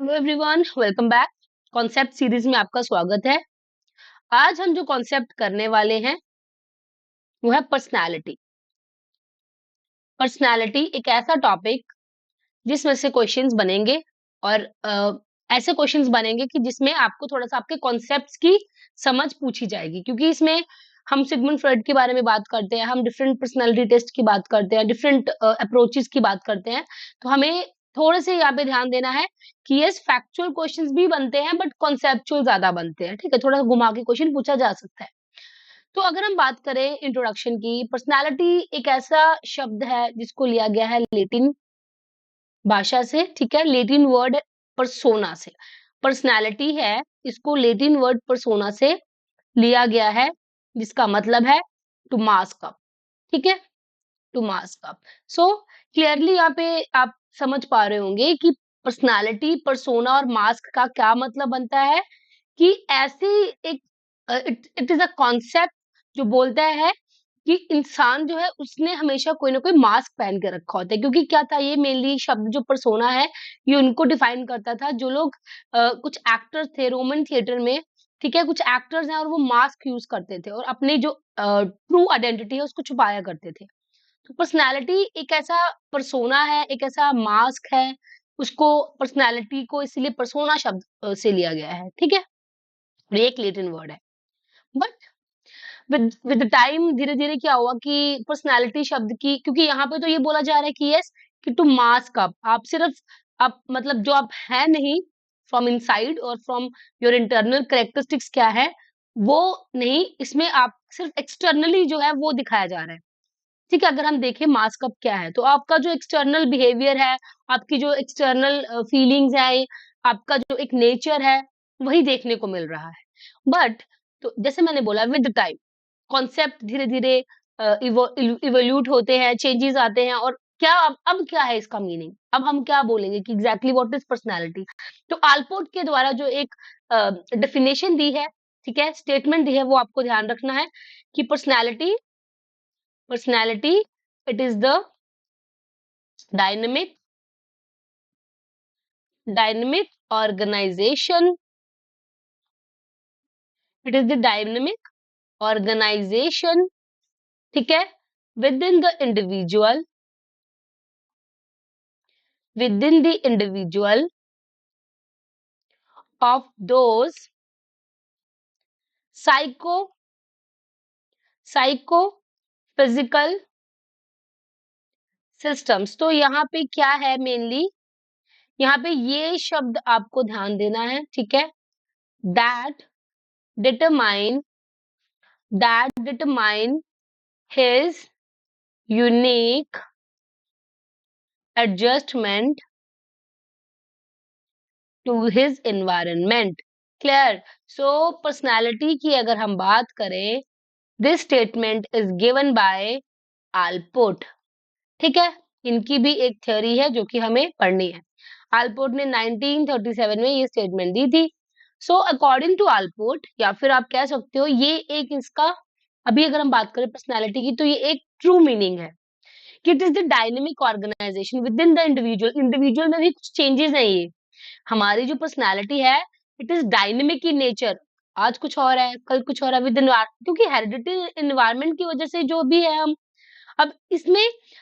Hello everyone, welcome back. Concept series में आपका स्वागत है। आज हम जो कॉन्सेप्ट करने वाले हैं वो है पर्सनालिटी। पर्सनालिटी एक ऐसा टॉपिक जिसमें से क्वेश्चंस बनेंगे और ऐसे क्वेश्चंस बनेंगे कि जिसमें आपको थोड़ा सा आपके कॉन्सेप्ट्स की समझ पूछी जाएगी, क्योंकि इसमें हम सिगमंड फ्रॉइड के बारे में बात करते हैं, हम डिफरेंट पर्सनालिटी टेस्ट की बात करते हैं, डिफरेंट अप्रोचेस की बात करते हैं। तो हमें थोड़े से यहाँ पे ध्यान देना है कि यस, फैक्चुअल क्वेश्चंस भी बनते हैं बट कॉन्सेप्चुअल ज्यादा बनते हैं। ठीक है, थोड़ा सा घुमा के क्वेश्चन पूछा जा सकता है। तो अगर हम बात करें इंट्रोडक्शन की, पर्सनालिटी एक ऐसा शब्द है जिसको लिया गया है लेटिन भाषा से। ठीक है, लेटिन वर्ड परसोना से पर्सनालिटी है, इसको लेटिन वर्ड परसोना से लिया गया है, जिसका मतलब है टू मास्क अप। ठीक है, to mask up. So clearly यहाँ पे आप समझ पा रहे होंगे कि पर्सनालिटी, परसोना और मास्क का क्या मतलब बनता है। कि ऐसी एक इट इज अ कॉन्सेप्ट जो बोलता है कि इंसान जो है उसने हमेशा कोई ना कोई मास्क पहन के रखा होता है। क्योंकि क्या था, ये मेनली शब्द जो पर्सोना है ये उनको डिफाइन करता था जो लोग कुछ एक्टर्स थे रोमन थिएटर में। ठीक है, कुछ एक्टर्स हैं और वो मास्क यूज करते थे और अपनी जो ट्रू आइडेंटिटी है उसको छुपाया करते थे। तो पर्सनालिटी एक ऐसा परसोना है, एक ऐसा मास्क है। उसको पर्सनालिटी को इसलिए परसोना शब्द से लिया गया है। ठीक है, ये एक लेटिन वर्ड है। बट विद टाइम धीरे धीरे क्या हुआ कि पर्सनालिटी शब्द की, क्योंकि यहाँ पे तो ये बोला जा रहा है कि यस, कि टू मास्क अप, आप सिर्फ आप मतलब जो आप है नहीं, फ्रॉम इनसाइड और फ्रॉम योर इंटरनल कैरेक्टरिस्टिक्स क्या है वो नहीं, इसमें आप सिर्फ एक्सटर्नली जो है वो दिखाया जा रहा है। ठीक है, अगर हम देखें मास्क अप क्या है, तो आपका जो एक्सटर्नल बिहेवियर है, आपकी जो एक्सटर्नल फीलिंग्स है, आपका जो एक नेचर है, वही देखने को मिल रहा है। बट तो जैसे मैंने बोला, विद टाइम कॉन्सेप्ट धीरे धीरे इवोल्यूट होते हैं, चेंजेस आते हैं। और क्या अब क्या है इसका मीनिंग, अब हम क्या बोलेंगे कि एग्जैक्टली व्हाट इज पर्सनालिटी। तो आल्पोर्ट के द्वारा जो एक डेफिनेशन दी है, ठीक है, स्टेटमेंट दी है, वो आपको ध्यान रखना है कि personality it is the dynamic dynamic organisation, it is the dynamic organisation, ठीक है, within the individual within the individual of those psycho psycho physical systems। तो यहाँ पे क्या है मेनली, यहाँ पे ये शब्द आपको ध्यान देना है। ठीक है, that determine his unique adjustment to his environment। Clear. So personality की अगर हम बात करें, this statement is given by Allport. ठीक है, इनकी भी एक थ्योरी है जो कि हमें पढ़नी है। आल्पोर्ट ने 1937 में ये स्टेटमेंट दी थी। सो अकॉर्डिंग टू आल्पोर्ट, या फिर आप कह सकते हो ये एक इसका, अभी अगर हम बात करें पर्सनालिटी की, तो ये एक ट्रू मीनिंग है कि it is the dynamic organisation within the individual. Individual में भी कुछ चेंजेस है। ये हमारी जो पर्सनालिटी है, it is dynamic in nature. आज कुछ और है, कल कुछ और है, विद क्योंकि हेरिडिटी एनवायरमेंट की वजह से जो भी है हम, अब इसमें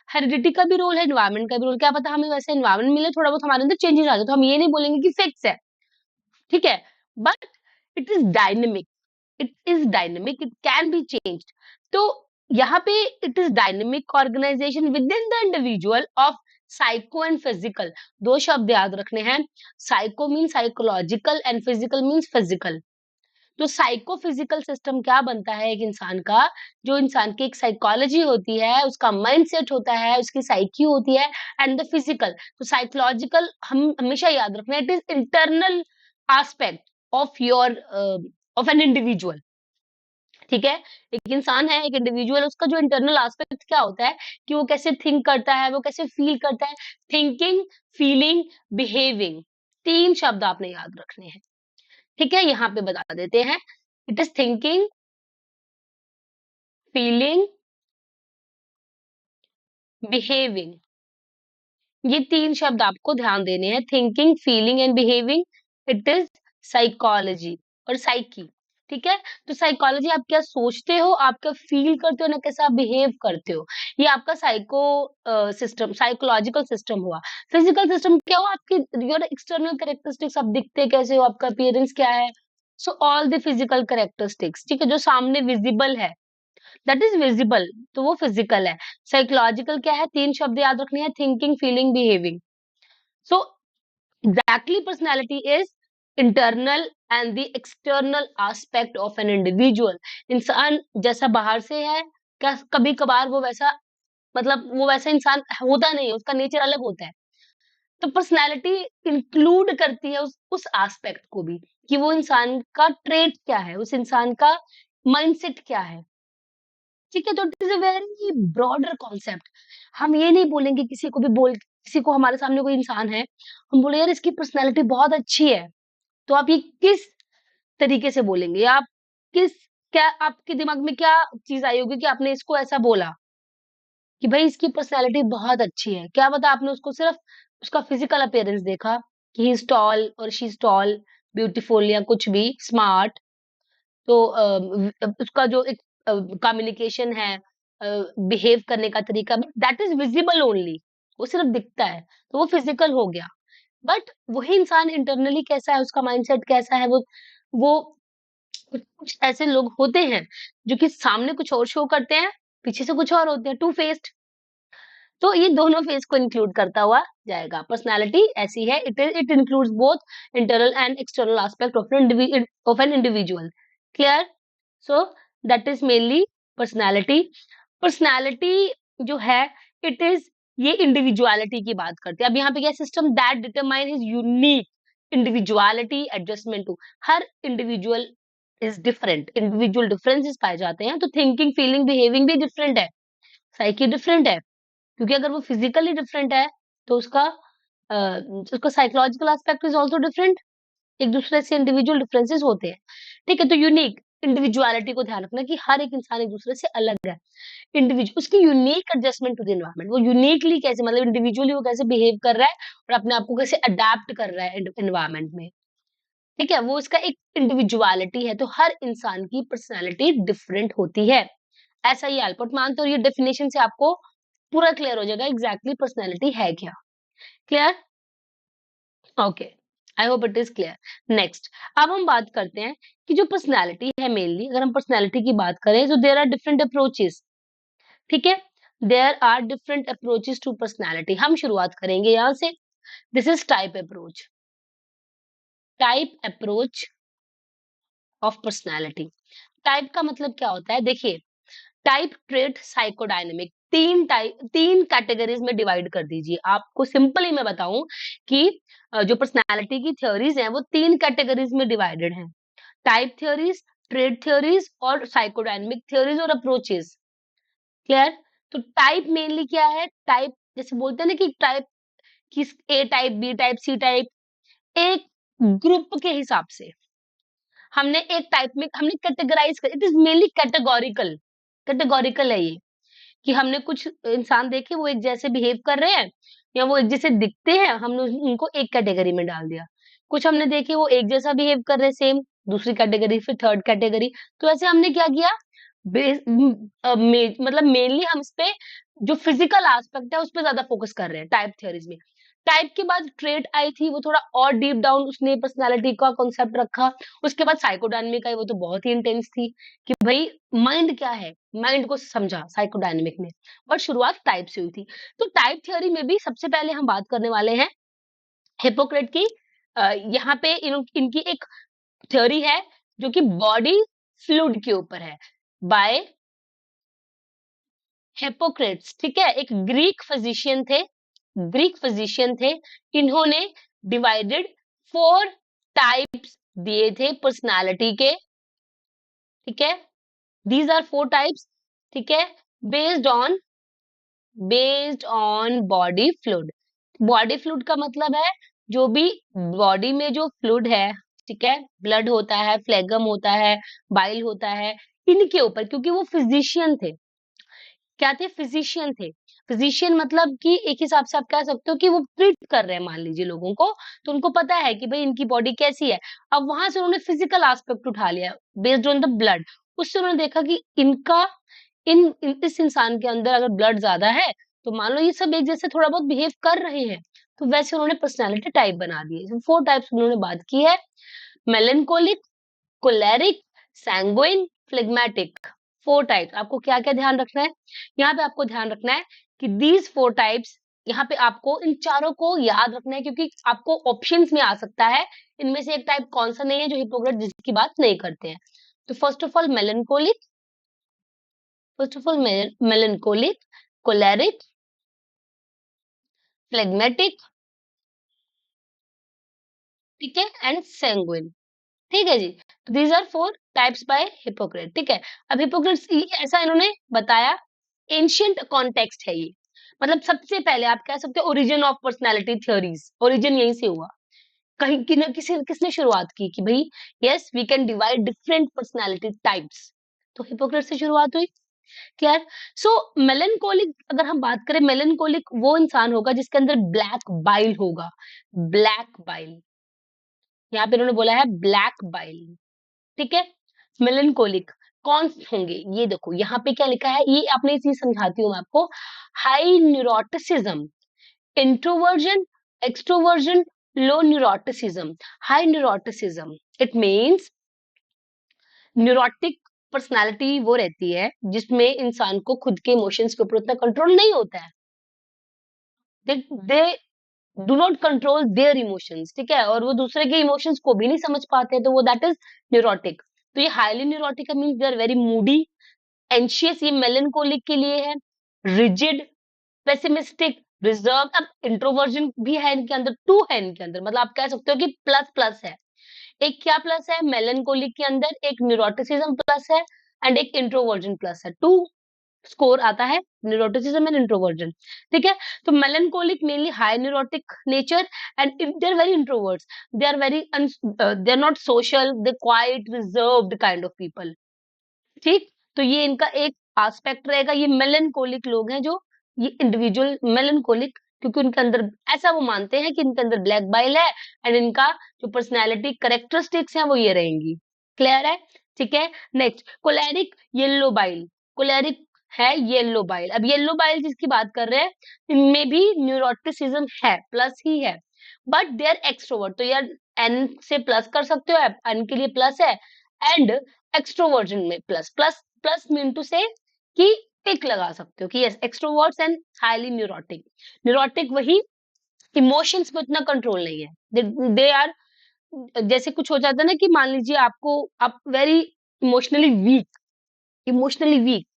हेरिडिटी का भी रोल है, एनवायरमेंट का भी रोल। क्या पता हमें वैसे एनवायरमेंट मिले, थोड़ा बहुत हमारे अंदर चेंजेस आ जाए, तो हम ये नहीं बोलेंगे कि फिक्स है। ठीक है, but it is dynamic, it can be changed. तो यहाँ पे it is dynamic organisation within the individual of psycho and physical. दो शब्द याद रखने हैं, psycho mean psychological and physical means physical. तो साइको फिजिकल सिस्टम क्या बनता है एक इंसान का, जो इंसान की एक साइकोलॉजी होती है, उसका माइंडसेट होता है, उसकी साइकी होती है, एंड द फिजिकल। तो साइकोलॉजिकल हम हमेशा याद रखना, it is internal aspect of your of an individual. ठीक है, एक इंसान है, एक इंडिविजुअल, उसका जो इंटरनल एस्पेक्ट क्या होता है कि वो कैसे थिंक करता है, वो कैसे फील करता है। थिंकिंग, फीलिंग, बिहेविंग, तीन शब्द आपने याद रखने हैं। ठीक है, यहाँ पे बता देते हैं, it is thinking, feeling, behaving. ये 3 शब्द आपको ध्यान देने हैं, thinking, feeling and behaving, it is psychology और साइकी। ठीक है, तो साइकोलॉजी आप क्या सोचते हो, आप क्या फील करते हो, ना कैसा बिहेव करते हो, ये आपका साइको सिस्टम, साइकोलॉजिकल सिस्टम हुआ। फिजिकल सिस्टम क्या हुआ, आपकी योर एक्सटर्नल कैरेक्टरिस्टिक्स, आप दिखते कैसे हो, आपका अपीयरेंस क्या है। So all the physical characteristics, ठीक है, जो सामने विजिबल है, दैट इज विजिबल, तो वो फिजिकल है। साइकोलॉजिकल क्या है, 3 शब्द याद रखने हैं, thinking, feeling, behaving. So exactly personality is internal and the external aspect of an individual। इंसान जैसा बाहर से है, क्या कभी कभार वो वैसा, मतलब वो वैसा इंसान होता नहीं है, उसका नेचर अलग होता है। तो पर्सनालिटी इंक्लूड करती है उस एस्पेक्ट को भी, कि वो इंसान का ट्रेट क्या है, उस इंसान का माइंडसेट क्या है। ठीक है, तो it is a very broader concept. हम ये नहीं बोलेंगे किसी को भी, बोल किसी को, हमारे सामने कोई इंसान है, हम बोले यार इसकी पर्सनैलिटी बहुत अच्छी है, तो आप ये किस तरीके से बोलेंगे, या आप किस, क्या आपके दिमाग में क्या चीज आई होगी कि आपने इसको ऐसा बोला कि भाई इसकी पर्सनैलिटी बहुत अच्छी है। क्या पता आपने उसको सिर्फ उसका फिजिकल अपीयरेंस देखा कि ही इज टॉल और शी इज टॉल, ब्यूटीफुल या कुछ भी, स्मार्ट। तो उसका जो एक कम्युनिकेशन है, बिहेव करने का तरीका, दैट इज विजिबल ओनली, वो सिर्फ दिखता है, तो वो फिजिकल हो गया। बट वही इंसान इंटरनली कैसा है, उसका माइंडसेट कैसा है, वो कुछ ऐसे लोग होते हैं जो कि सामने कुछ और शो करते हैं, पीछे से कुछ और होते हैं, टू फेस्ड। तो ये दोनों फेस को इंक्लूड करता हुआ जाएगा। पर्सनालिटी ऐसी है, it includes both internal and external aspect of an individual. Clear? So that is mainly personality. Personality जो है, इट इज, ये इंडिविजुअलिटी की बात करते हैं। अब यहाँ पे क्या system, that determine his unique individuality adjustment to, हर individual is different, individual differences पाए जाते हैं। तो थिंकिंग, फीलिंग, बिहेविंग भी डिफरेंट है, साइकी डिफरेंट है, क्योंकि अगर वो फिजिकली डिफरेंट है तो उसका psychological aspect is also different. एक दूसरे से इंडिविजुअल डिफरेंसेस होते हैं। ठीक है, तो यूनिक इंडिविजुअलिटी को ध्यान रखना कि हर एक इंसान एक दूसरे से अलग है। इंडिविजुअल, उसकी unique adjustment to the environment, वो यूनिकली कैसे, मतलब इंडिविजुअली वो कैसे बिहेव कर रहा है और अपने आप को कैसे अडेप्ट कर रहा है एनवायरनमेंट में। ठीक है, वो उसका एक इंडिविजुअलिटी है। तो हर इंसान की पर्सनैलिटी डिफरेंट होती है। ऐसा ही अल्बर्ट मानते हैं, और ये डेफिनेशन से आपको पूरा क्लियर हो जाएगा एग्जैक्टली पर्सनैलिटी है क्या। Clear? Okay, I hope it is clear. Next, अब हम बात करते हैं कि जो पर्सनैलिटी है, मेनली अगर हम पर्सनैलिटी की बात करें, तो देयर आर डिफरेंट अप्रोचेस। ठीक है, there are different approaches to personality. हम शुरुआत करेंगे यहाँ से। This is type approach, type approach of personality. Type का मतलब क्या होता है, देखिए, टाइप, ट्रेट, साइकोडायनेमिक, तीन कैटेगरीज में डिवाइड कर दीजिए। आपको सिंपली मैं बताऊं कि जो पर्सनालिटी की थ्योरीज हैं वो तीन कैटेगरीज में डिवाइडेड हैं। टाइप थ्योरीज, ट्रेट थ्योरीज और साइकोडायनेमिक थ्योरीज और अप्रोचेस। क्लियर? तो टाइप मेनली क्या है, टाइप जैसे बोलते हैं ना कि टाइप, किस A type, B type, C type, एक ग्रुप के हिसाब से हमने एक टाइप में हमने कैटेगराइज कर, it is mainly categorical, categorical है ये, कि हमने कुछ इंसान देखे वो एक जैसे बिहेव कर रहे हैं या वो एक जैसे दिखते हैं, हमने उनको एक कैटेगरी में डाल दिया। कुछ हमने देखे वो एक जैसा बिहेव कर रहे हैं, सेम, दूसरी कैटेगरी, फिर थर्ड कैटेगरी। तो ऐसे हमने क्या किया, मतलब मेनली हम इस पे जो फिजिकल एस्पेक्ट है उस पे ज्यादा फोकस कर रहे हैं टाइप थ्योरीज में। टाइप के बाद ट्रेट आई थी, वो थोड़ा और डीप डाउन उसने पर्सनालिटी का कॉन्सेप्ट रखा। उसके बाद साइकोडायनेमिक आई, वो तो बहुत ही इंटेंस थी कि भाई माइंड क्या है, माइंड को समझा साइकोडायनेमिक में। बट शुरुआत टाइप से हुई थी। तो टाइप थ्योरी में भी सबसे पहले हम बात करने वाले हैं हिपोक्रेट की। यहाँ पे इनकी एक थ्योरी है जो कि बॉडी फ्लूइड के ऊपर है, बाय हिपोक्रेट्स। ठीक है, एक ग्रीक फिजिशियन थे, ग्रीक फिजिशियन थे। इन्होंने डिवाइडेड 4 टाइप्स दिए थे पर्सनालिटी के। ठीक है, दीज आर 4 टाइप्स। ठीक है, based on body fluid. Body fluid का मतलब है जो भी बॉडी में जो फ्लूइड है, ठीक है, ब्लड होता है, फ्लेगम होता है, बाइल होता है, इनके ऊपर, क्योंकि वो फिजिशियन थे। क्या थे, फिजिशियन थे। फिजिशियन मतलब कि एक हिसाब से आप कह सकते हो कि वो ट्रीट कर रहे हैं मान लीजिए लोगों को, तो उनको पता है कि भाई इनकी बॉडी कैसी है। अब वहां से उन्होंने फिजिकल एस्पेक्ट उठा लिया बेस्ड ऑन द ब्लड। उससे उन्होंने देखा कि इनका इस इंसान के अंदर अगर ब्लड ज्यादा है तो मान लो ये सब एक जैसे थोड़ा बहुत बिहेव कर रहे हैं, तो वैसे उन्होंने पर्सनैलिटी टाइप बना दिए। 4 टाइप्स उन्होंने बात की है, मेलेंकोलिक, कोलेरिक, सैंग्विन, फ्लेग्मेटिक। 4 टाइप्स। आपको क्या-क्या ध्यान रखना है? यहाँ पे आपको ध्यान रखना है कि दीज़ 4 टाइप्स, यहाँ पे आपको इन चारों को याद रखना है क्योंकि आपको ऑप्शंस में आ सकता है, इनमें से एक टाइप कौन-सा नहीं है जो हिपोक्रेट जिसकी बात नहीं करते हैं। तो first of all melancholic, choleric, phlegmatic, ठीक है, एंड सैंग्विन। ठीक है जी। तो these are 4 types by Hippocrates, ठीक है। अब हिपोक्रेट ऐसा इन्होंने बताया, एंशिएंट कॉन्टेक्स्ट है ये, मतलब सबसे पहले आप कह सकते हो origin of personality theories, origin यहीं से हुआ। कहीं किसी किसने शुरुआत की कि भाई yes we can divide different personality types, तो हिपोक्रेट से शुरुआत हुई। क्लियर। सो मेलेंकोलिक, अगर हम बात करें, मेलेंकोलिक वो इंसान होगा जिसके अंदर ब्लैक बाइल होगा। ब्लैक बाइल, यहाँ पे उन्होंने बोला है ब्लैक बाइल, ठीक है। मेलेंकोलिक कौन होंगे, ये देखो यहाँ पे क्या लिखा है, ये आपने चीज समझाती हूँ मैं आपको। High neuroticism, introversion, extroversion, low neuroticism. High neuroticism it means neurotic personality वो रहती है जिसमें इंसान को खुद के इमोशंस के ऊपर उतना कंट्रोल नहीं होता है। They do not control their emotions, ठीक है, और वो दूसरे के इमोशंस को भी नहीं समझ पाते, तो वो दैट इज न्यूरोटिक। तो ये highly neurotic means they are very moody, anxious, ये मेलेंकोलिक के लिए है, रिजिड, पेसिमिस्टिक, रिजर्व। अब इंट्रोवर्जन भी है इनके अंदर, टू है इनके अंदर, मतलब आप कह सकते हो कि प्लस प्लस है। एक क्या प्लस है मेलेंकोलिक के अंदर, एक न्यूरोटिसिज्म प्लस है एंड एक इंट्रोवर्जन प्लस है। टू स्कोर आता है न्यूरोटिसिज्म एंड इंट्रोवर्जन, ठीक है। तो melancholic mainly high neurotic nature and they are very introverts, they are very they are not social, they quite reserved kind of people, ठीक। तो ये इनका एक एस्पेक्ट रहेगा। ये मेलेंकोलिक लोग हैं जो, ये इंडिविजुअल मेलेंकोलिक, क्योंकि उनके अंदर ऐसा वो मानते हैं कि इनके अंदर ब्लैक बाइल है एंड इनका जो पर्सनैलिटी करेक्टरिस्टिक्स है वो ये रहेंगी। क्लियर है, ठीक है। Next choleric, yellow bile. Choleric है येलो बाइल। अब येलो बाइल जिसकी बात कर रहे हैं, इनमें भी न्यूरोटिसिज्म है, प्लस ही है, बट दे आर एक्सट्रोवर्ट। तो यार एन से प्लस कर सकते हो, एन के लिए प्लस है, एंड एक्सट्रोवर्जन में plus, plus plus mean to say कि टिक लगा सकते हो कि yes extroverts and highly neurotic. Neurotic वही, इमोशंस पे उतना कंट्रोल नहीं है, दे आर, जैसे कुछ हो जाता है ना कि मान लीजिए आपको, आप very emotionally weak, emotionally weak,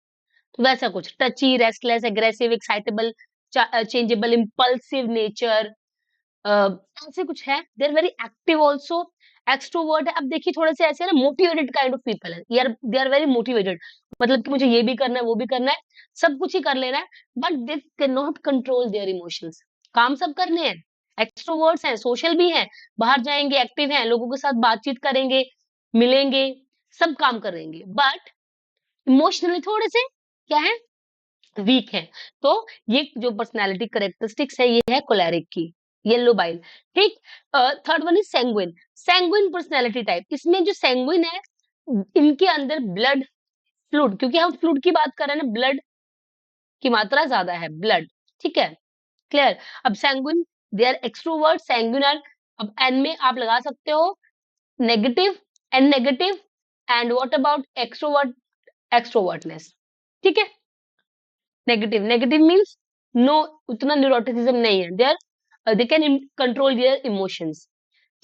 तो वैसा कुछ touchy, restless, aggressive, excitable, changeable, impulsive nature, ऐसे कुछ है। They are very active also, extrovert है। अब देखिए थोड़े से ऐसे ना मोटिवेटेड काइंड ऑफ पीपल है यार, दे आर वेरी मोटिवेटेड, मतलब कि मुझे ये भी करना है वो भी करना है, सब कुछ ही कर लेना है, but they can not control their emotions. काम सब करने हैं, एक्सट्रोवर्ट्स हैं, सोशल भी हैं, बाहर जाएंगे, एक्टिव हैं, लोगों के साथ बातचीत करेंगे, मिलेंगे, सब काम करेंगे, बट इमोशनली थोड़े से क्या है, वीक है। तो ये जो पर्सनालिटी करेक्टरिस्टिक्स है ये है कोलेरिक की, येलो बाइल, ठीक। Third one is sanguine. Sanguine personality type, इसमें जो सैंग्विन है इनके अंदर ब्लड फ्लूइड, क्योंकि हम फ्लूइड की बात कर रहे हैं ना, ब्लड की मात्रा ज्यादा है, ब्लड, ठीक है। क्लियर। अब sanguine, they are extrovert, sanguine are, अब एन में आप लगा सकते हो negative and negative, and what about extrovert, extrovertness, ठीक है। नेगेटिव, नेगेटिव मीन्स नो, उतना न्यूरोटिसिज्म नहीं है, they can control their emotions,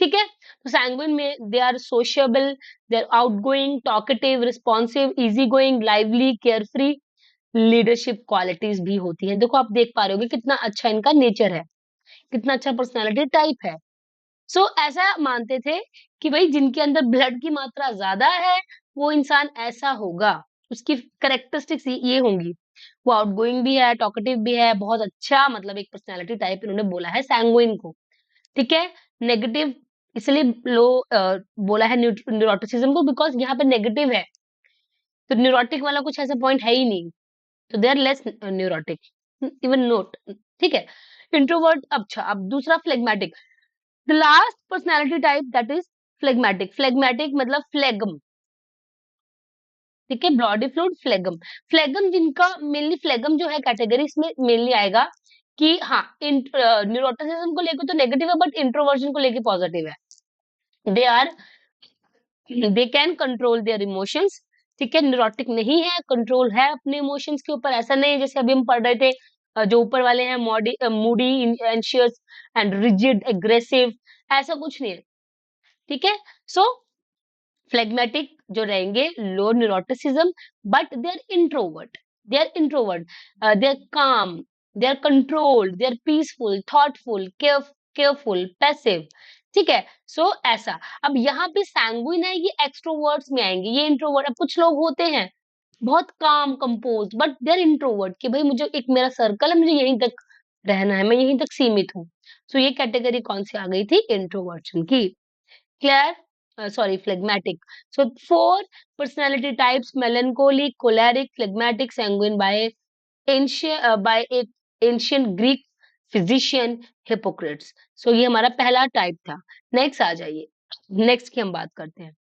ठीक है। तो सैंग्विन में they are sociable, they are outgoing, talkative, responsive, easy going, lively, carefree, leadership qualities भी होती है। देखो आप देख पा रहे होगे कितना अच्छा इनका नेचर है, कितना अच्छा पर्सनालिटी टाइप है। सो ऐसा मानते थे कि भाई जिनके अंदर ब्लड की मात्रा ज्यादा है वो इंसान ऐसा होगा, उसकी करेक्टरिस्टिक्स ये होंगी, वो आउटगोइंग भी है, टॉकेटिव भी है, बहुत अच्छा, मतलब एक पर्सनालिटी टाइप इन्होंने बोला है सैंग्विन को, ठीक है। नेगेटिव इसलिए लो बोला है न्यूरोटिसिज्म को, बिकॉज यहाँ पे नेगेटिव है, तो न्यूरोटिक वाला कुछ ऐसा पॉइंट है ही नहीं, तो they are less neurotic, even not, ठीक है। इंट्रोवर्ट, अच्छा अब दूसरा phlegmatic, the last personality type that is phlegmatic. Phlegmatic मतलब फ्लेगम, ठीक है, बॉडी फ्लूइड फ्लेगम। फ्लेगम जिनका मेनली, फ्लेगम जो है कैटेगरी इसमें मेनली आएगा कि हाँ, न्यूरोटिसिज्म को लेकर तो नेगेटिव है, बट इंट्रोवर्जन को लेकर पॉजिटिव है। They are, they can control their emotions, ठीक है, न्यूरोटिक नहीं है, कंट्रोल है अपने इमोशंस के ऊपर। ऐसा नहीं है जैसे अभी हम पढ़ रहे थे, जो ऊपर वाले हैं Moody, anxious and rigid, aggressive, ऐसा कुछ नहीं है, ठीक है। सो फ्लेगमेटिक जो रहेंगे, low neuroticism, but they are introvert, they are introvert, they are calm, they are controlled, they are peaceful, thoughtful, careful, passive, ठीक है। सो ऐसा। अब यहाँ पे सैंग्विन है, ये एक्सट्रोवर्ट्स में आएंगे, ये इंट्रोवर्ट। अब कुछ लोग होते हैं बहुत calm compose, but they are introvert, कि भाई मुझे एक मेरा सर्कल है, मुझे यहीं तक रहना है, मैं यहीं तक सीमित हूँ। सो ये कैटेगरी कौन सी आ गई थी? इंट्रोवर्जन की। Clear? Sorry, phlegmatic. So four personality types: melancholic, choleric, phlegmatic, sanguine by a ancient Greek physician Hippocrates. So ये हमारा पहला टाइप था। नेक्स्ट आ जाइए, नेक्स्ट की हम बात करते हैं।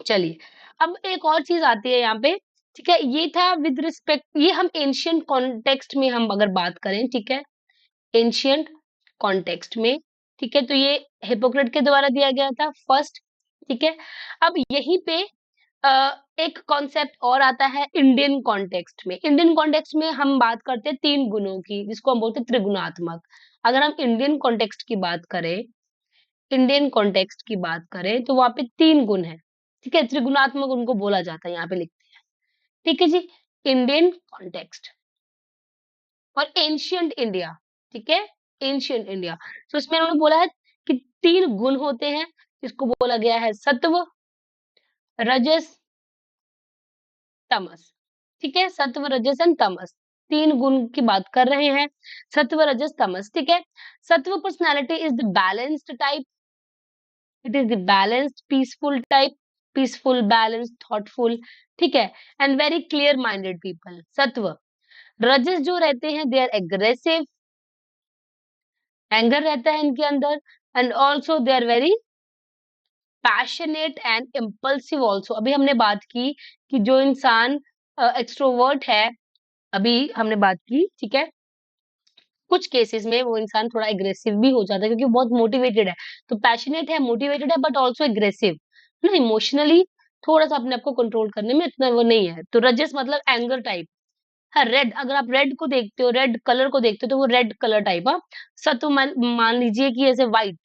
चलिए, अब एक और चीज आती है यहाँ पे, ठीक है। ये था विद रिस्पेक्ट, ये हम एंशियंट कॉन्टेक्स्ट में हम अगर बात करें, ठीक है, एंशियंट कॉन्टेक्स्ट में, ठीक है, तो ये हिपोक्रेट के द्वारा दिया गया था फर्स्ट, ठीक है। अब यहीं पे एक कॉन्सेप्ट और आता है इंडियन कॉन्टेक्स्ट में। इंडियन कॉन्टेक्स्ट में हम बात करते हैं तीन गुणों की, जिसको हम बोलते हैं त्रिगुणात्मक। अगर हम इंडियन कॉन्टेक्स्ट की बात करें, इंडियन कॉन्टेक्स्ट की बात करें, तो वहां पे तीन गुण है, ठीक है, त्रिगुणात्मक उनको बोला जाता है, यहाँ पे लिखते हैं, ठीक है जी। इंडियन कॉन्टेक्स्ट और एंशियंट इंडिया, ठीक है, एंशियंट इंडिया। तो इसमें उन्होंने बोला है कि तीन गुण होते हैं, जिसको बोला गया है सत्व, रजस, तमस, ठीक है, सत्व, रजस एंड तमस, तीन गुण की बात कर रहे हैं, सत्व, रजस, तमस, ठीक है। सत्व personality is the balanced type, it is the balanced peaceful type, peaceful, balanced, thoughtful, ठीक है, and very clear minded people, सत्व। रजस जो रहते हैं, दे आर एग्रेसिव, एंगर रहता है इनके अंदर, and also they are very passionate and impulsive also. अभी हमने बात की कि जो इंसान एक्सट्रोवर्ट है, अभी हमने बात की, ठीक है, कुछ केसेस में वो इंसान थोड़ा एग्रेसिव भी हो जाता है, क्योंकि वो बहुत मोटिवेटेड है। तो पैशनेट है, मोटिवेटेड है, बट ऑल्सो एग्रेसिव ना, इमोशनली थोड़ा सा अपने आप को कंट्रोल करने में इतना वो नहीं है। तो रजस मतलब एंगर टाइप। हाँ, रेड, अगर आप रेड को देखते हो, रेड कलर को देखते हो, तो वो रेड कलर टाइप। हाँ, सत्व मान लीजिए कि ऐसे white,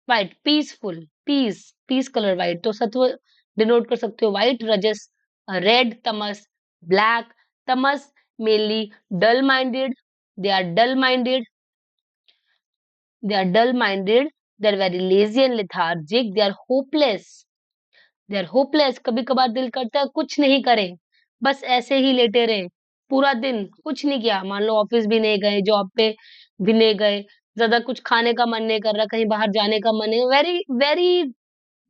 white peaceful, peace colour white, तो सत्व डिनोट कर सकते हो व्हाइट, रजस रेड, तमस ब्लैक। तमस mainly dull minded, they are dull minded, they are dull minded, they are very lazy and lethargic, they are hopeless, they are hopeless. कभी कभार दिल करता है कुछ नहीं करें, बस ऐसे ही लेटे रहे पूरा दिन, कुछ नहीं किया, मान लो ऑफिस भी नहीं गए, जॉब पे भी नहीं गए, ज्यादा कुछ खाने का मन नहीं कर रहा, कहीं बाहर जाने का मन नहीं, वेरी वेरी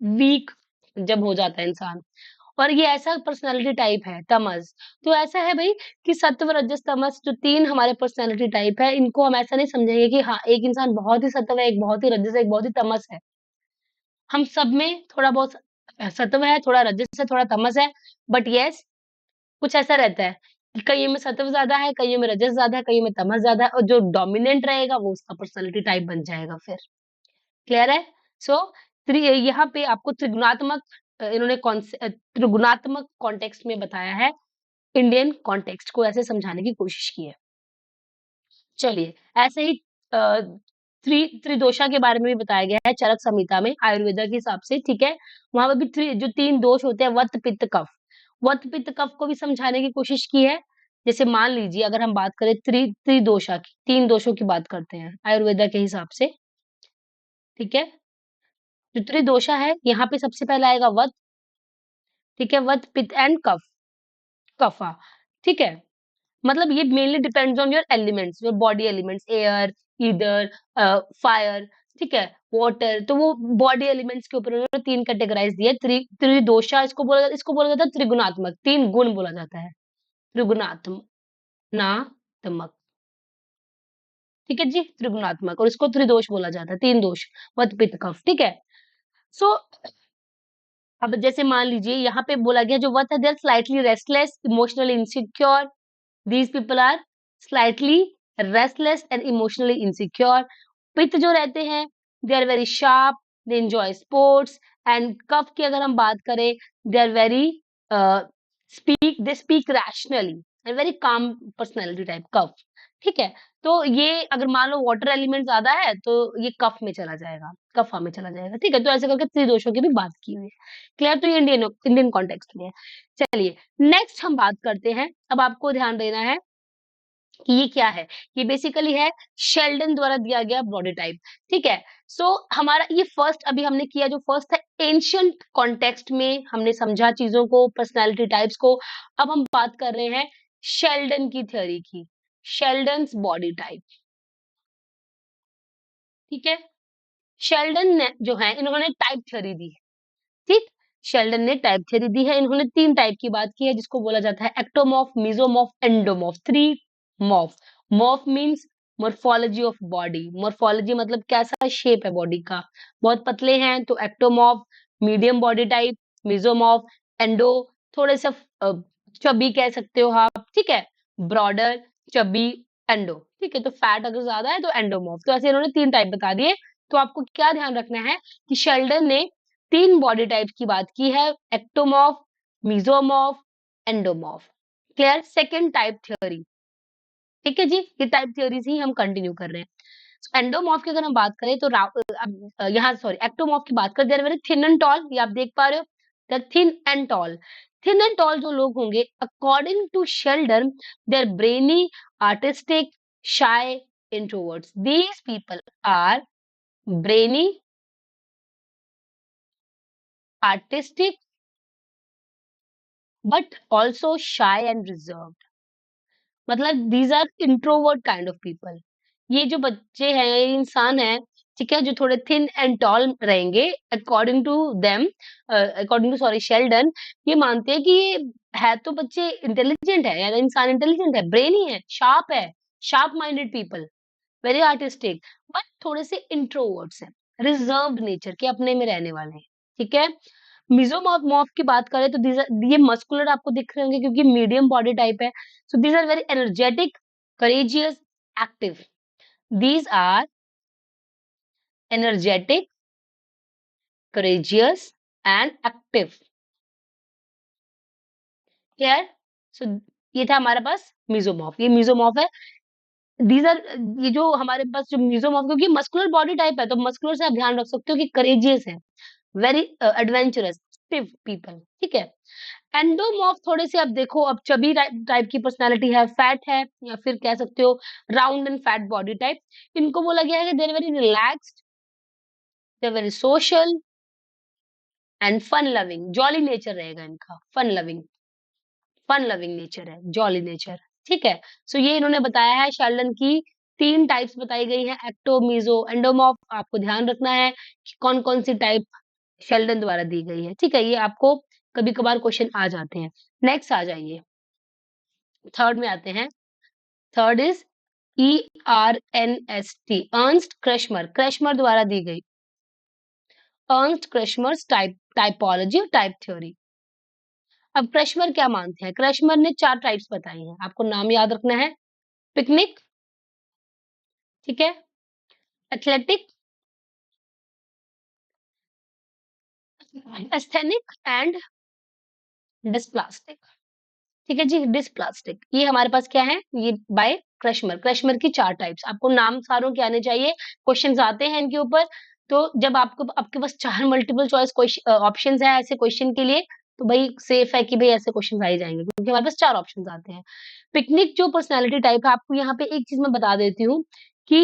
वीक जब हो जाता है इंसान। और ये ऐसा पर्सनालिटी टाइप है तमस। तो ऐसा है भाई कि सत्व, रजस, तमस जो तीन हमारे पर्सनालिटी टाइप है, इनको हम ऐसा नहीं समझेंगे कि हाँ, एक इंसान बहुत ही सत्व है, एक बहुत ही रजस है, एक बहुत ही तमस है। हम सब में थोड़ा बहुत सत्व है, थोड़ा रजस है, थोड़ा तमस है, बट यस, कुछ ऐसा रहता है कि कईयों में सत्व ज्यादा है, कईयों में रजस ज्यादा है, कईयों में तमस ज्यादा है, और जो डोमिनेंट रहेगा वो उसका पर्सनालिटी टाइप बन जाएगा फिर। क्लियर है? सो यहाँ पे आपको त्रिगुणात्मक इन्होंने त्रिगुणात्मक कॉन्टेक्स्ट में बताया है, इंडियन कॉन्टेक्स्ट को ऐसे समझाने की कोशिश की है। चलिए, ऐसे ही त्रिदोषा के बारे में भी बताया गया है चरक संहिता में, आयुर्वेदा के हिसाब से, ठीक है। वहां पर भी जो तीन दोष होते हैं, वत, पित्त, कफ, वत, पित्त, कफ को भी समझाने की कोशिश की है। जैसे मान लीजिए अगर हम बात करें त्रिदोषा की, तीन दोषों की बात करते हैं आयुर्वेदा के हिसाब से, ठीक है। जो त्रिदोषा है, यहाँ पे सबसे पहला आएगा वत, ठीक है, वत, पित्त एंड कफ, कफा, ठीक है। मतलब ये mainly depends on your elements, your body elements, air, either, fire, ठीक है, वाटर। तो वो बॉडी एलिमेंट्स के ऊपर उन्होंने तीन कैटेगराइज दिए। त्रिदोषा इसको बोला जाता है त्रिगुणात्मक, तीन गुण बोला जाता है त्रिगुणात्मक, ठीक है जी, त्रिगुणात्मक, और इसको त्रिदोष बोला जाता है, 3 दोष, वात पित्त कफ, ठीक है। सो अब जैसे मान लीजिए यहाँ पे बोला गया जो वात है, they are slightly restless, emotionally insecure, these people are slightly restless and emotionally insecure. पित्त जो रहते हैं, they are very sharp, they enjoy sports, and कफ की अगर हम बात करें, they are very uh, they speak rationally and very calm personality type, कफ, ठीक है। तो ये अगर मान लो वाटर एलिमेंट ज्यादा है तो ये कफ में चला जाएगा, कफा में चला जाएगा, ठीक है। तो ऐसे करके त्रिदोषों की भी बात की हुई है, क्लियर। तो ये इंडियन इंडियन कॉन्टेक्स्ट में है। चलिए नेक्स्ट हम बात करते हैं। अब आपको ध्यान देना है कि ये क्या है। ये बेसिकली है शेल्डन द्वारा दिया गया बॉडी टाइप, ठीक है। सो हमारा ये फर्स्ट अभी हमने किया, जो फर्स्ट है एंशियंट कॉन्टेक्स्ट में हमने समझा चीजों को, पर्सनालिटी टाइप्स को। अब हम बात कर रहे हैं शेल्डन की थ्योरी की, शेल्डन्स बॉडी टाइप, ठीक है। शेल्डन ने जो है इन्होंने टाइप थ्योरी दी है, ठीक। शेल्डन ने टाइप थ्योरी दी है, इन्होंने 3 टाइप की बात की है, जिसको बोला जाता है ectomorph, mesomorph, endomorph, 3 morph. Morph means morphology of body, morphology मतलब कैसा शेप है बॉडी का, बहुत पतले हैं तो ectomorph, medium body type mesomorph, endo थोड़े से चबी कह सकते हो आप, ठीक है, ब्रॉडर, चबी, एंडो, ठीक है। तो फैट अगर ज्यादा है तो एंडोमॉर्फ। तो ऐसे इन्होंने 3 टाइप बता दिए। तो आपको क्या ध्यान रखना है कि शेल्डन ने 3 बॉडी टाइप की बात की है, ectomorph, mesomorph, endomorph, clear. Second type theory, ठीक है जी, ये टाइप थ्योरीज ही हम कंटिन्यू कर रहे हैं। एंडोमॉर्फ की अगर हम बात करें तो यहाँ सॉरी एक्टोमॉर्फ की बात करें, they are very thin and tall, ये आप देख पा रहे हो, they are thin and tall. Thin and tall जो लोग होंगे according to Sheldon, they are brainy, artistic, shy, introverts. These people are brainy, artistic but also shy and reserved, मतलब these are introvert kind of people. ये जो बच्चे हैं, ये इंसान है, ठीक है, जो थोड़े थिन एंड टॉल रहेंगे according to them, according to sorry Sheldon, ये मानते हैं कि ये है तो बच्चे इंटेलिजेंट है, यानी इंसान इंटेलिजेंट है, ब्रेनी है, sharp minded people, very artistic, but थोड़े से इंट्रोवर्ट्स हैं, रिजर्व्ड नेचर के, अपने में रहने वाले हैं, ठीक है। मेसोमॉर्फ मॉर्फ की बात करें तो ये मस्कुलर आपको दिख रहे होंगे क्योंकि मीडियम बॉडी टाइप है। So these are very energetic, courageous, active. These are energetic, courageous and active, clear. So ये था हमारे पास मेसोमॉर्फ, ये मेसोमॉर्फ है। दीज आर ये जो हमारे पास जो मेसोमॉर्फ, क्योंकि मस्कुलर बॉडी टाइप है तो मस्कुलर से आप ध्यान रख सकते हो कि करेजियस है, वेरी एडवेंचरस, एक्टिव पीपल, ठीक है। एंडोमॉर्फ थोड़े से अब देखो, अब चबी टाइप की पर्सनालिटी है, फैट है, या फिर कह सकते हो round and fat body type. इनको बोला गया है कि they're very relaxed, they're very social and fun loving, jolly nature रहेगा इनका, फन लविंग नेचर है, जॉली नेचर, ठीक है। सो ये इन्होंने बताया है, शेल्डन की 3 टाइप्स बताई गई है, एक्टो, मीजो, एंडोमॉर्फ। आपको ध्यान रखना है कि कौन कौन सी टाइप शेल्डन द्वारा दी गई है, ठीक है। ये आपको कभी कभार क्वेश्चन आ जाते हैं। नेक्स्ट आ जाइए, थर्ड में आते हैं। थर्ड इज ERNST, अर्नस्ट क्रशमर, क्रशमर द्वारा दी गई, अर्नस्ट क्रशमर्स टाइपोलॉजी और टाइप थ्योरी। अब क्रशमर क्या मानते हैं, क्रशमर ने 4 टाइप्स बताई हैं, आपको नाम याद रखना है। पिकनिक, ठीक है, एथलेटिक, एस्थेनिक एंड डिस्प्लास्टिक, ठीक है जी, डिस्प्लास्टिक। ये हमारे पास क्या है, ये बाय क्रशमर, क्रशमर की 4 टाइप्स, आपको नाम सारों के आने चाहिए, क्वेश्चंस आते हैं इनके ऊपर। तो जब आपको आपके पास 4 मल्टीपल चॉइस ऑप्शंस है ऐसे क्वेश्चन के लिए, तो भाई सेफ है कि भाई ऐसे क्वेश्चन आ ही जाएंगे, क्योंकि हमारे पास 4 ऑप्शंस आते हैं। पिकनिक जो पर्सनैलिटी टाइप है, आपको यहाँ पे एक चीज मैं बता देती हूँ कि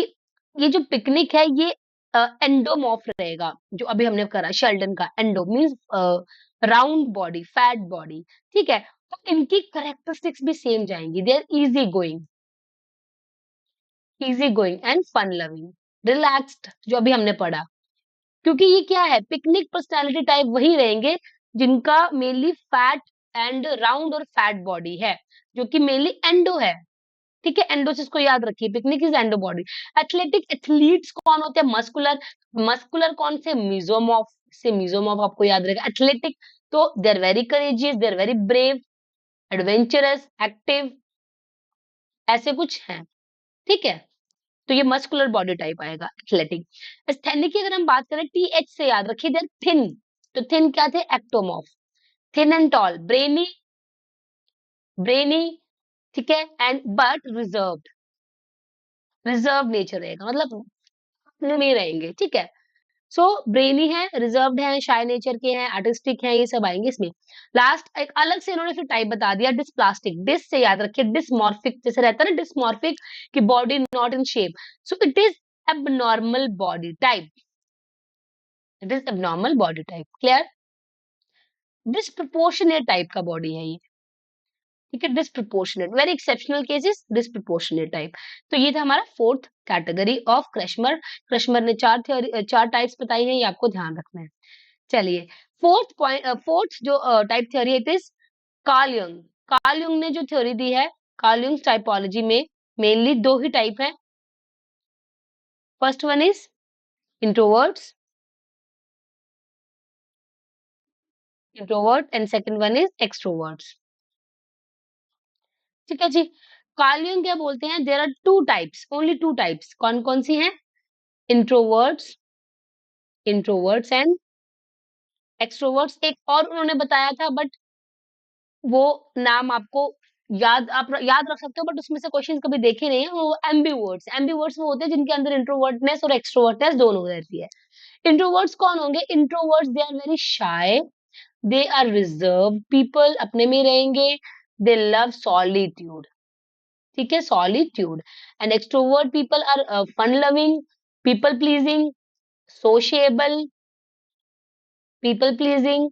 ये जो पिकनिक है ये एंडोमॉर्फ रहेगा, जो अभी हमने करा शेल्डन का, endo means round body, fat body, ठीक है। तो इनकी करेक्टरिस्टिक्स भी सेम जाएंगी, they are easy going and fun loving, relaxed, जो अभी हमने पढ़ा। क्योंकि ये क्या है, पिकनिक पर्सनालिटी टाइप वही रहेंगे जिनका मेनली फैट एंड राउंड और फैट बॉडी है, जो कि मेनली एंडो है, ठीक है, एंडोसिस को याद रखिए, picnic is endo body. Athletic athletes कौन होते हैं? मस्कुलर। मस्कुलर कौन से? मिजोमॉर्फ से, मिजोमॉर्फ आपको याद रहेगा। एथलेटिक तो they are very courageous, they are very brave, adventurous, active, ऐसे कुछ हैं, ठीक है। तो ये मस्कुलर बॉडी टाइप आएगा एथलेटिक। एस्थेनिक की अगर हम बात करें, टीएच से याद रखिए, दे आर थिन। तो थिन क्या थे? Ectomorph. Thin and tall, brainy, brainy, ठीक है, and but reserved, reserve nature रहेगा, मतलब अपने में ही रहेंगे, ठीक है। सो ब्रेनी है, रिजर्व्ड है, शाय नेचर के हैं, आर्टिस्टिक है, ये सब आएंगे इसमें। लास्ट एक अलग से इन्होंने फिर टाइप बता दिया, डिस्प्लास्टिक। डिस से याद रखिए, डिसमॉर्फिक जैसे रहता है ना, डिसमॉर्फिक की body not in shape, so it is abnormal body type, it is abnormal body type, clear. Disproportionate type का बॉडी है ये, ठीक है, disproportionate, very exceptional cases, disproportionate type. तो ये था हमारा फोर्थ कैटेगरी ऑफ क्रशमर। क्रशमर ने चार टाइप्स बताई हैं, ये आपको ध्यान रखना है। चलिए, फोर्थ जो type theory it is Carl Jung. Carl Jung ने जो थ्योरी दी है, कार्ल यंग टाइपोलॉजी में मेनली दो ही टाइप है। First one is introverts, introvert, and second one is extroverts, ठीक है जी। कार्ल यंग क्या बोलते हैं? There are two types, only two types, कौन कौन सी हैं? Introverts, introverts and extroverts. एक और उन्होंने बताया था, बट वो नाम आपको आप याद रख सकते हो, बट उसमें से क्वेश्चन कभी देखे नहीं है। वो एम्बीवर्ट्स, एम्बीवर्ट्स वो होते हैं जिनके अंदर इंट्रोवर्टनेस और एक्सट्रोवर्टनेस दोनों रहती है। इंट्रोवर्ट्स कौन होंगे? Introverts they are very shy, they are reserve people, अपने में रहेंगे, दे लव सॉलिट्यूड, ठीक है, solitude. And extrovert people are fun loving, people pleasing, sociable, people pleasing,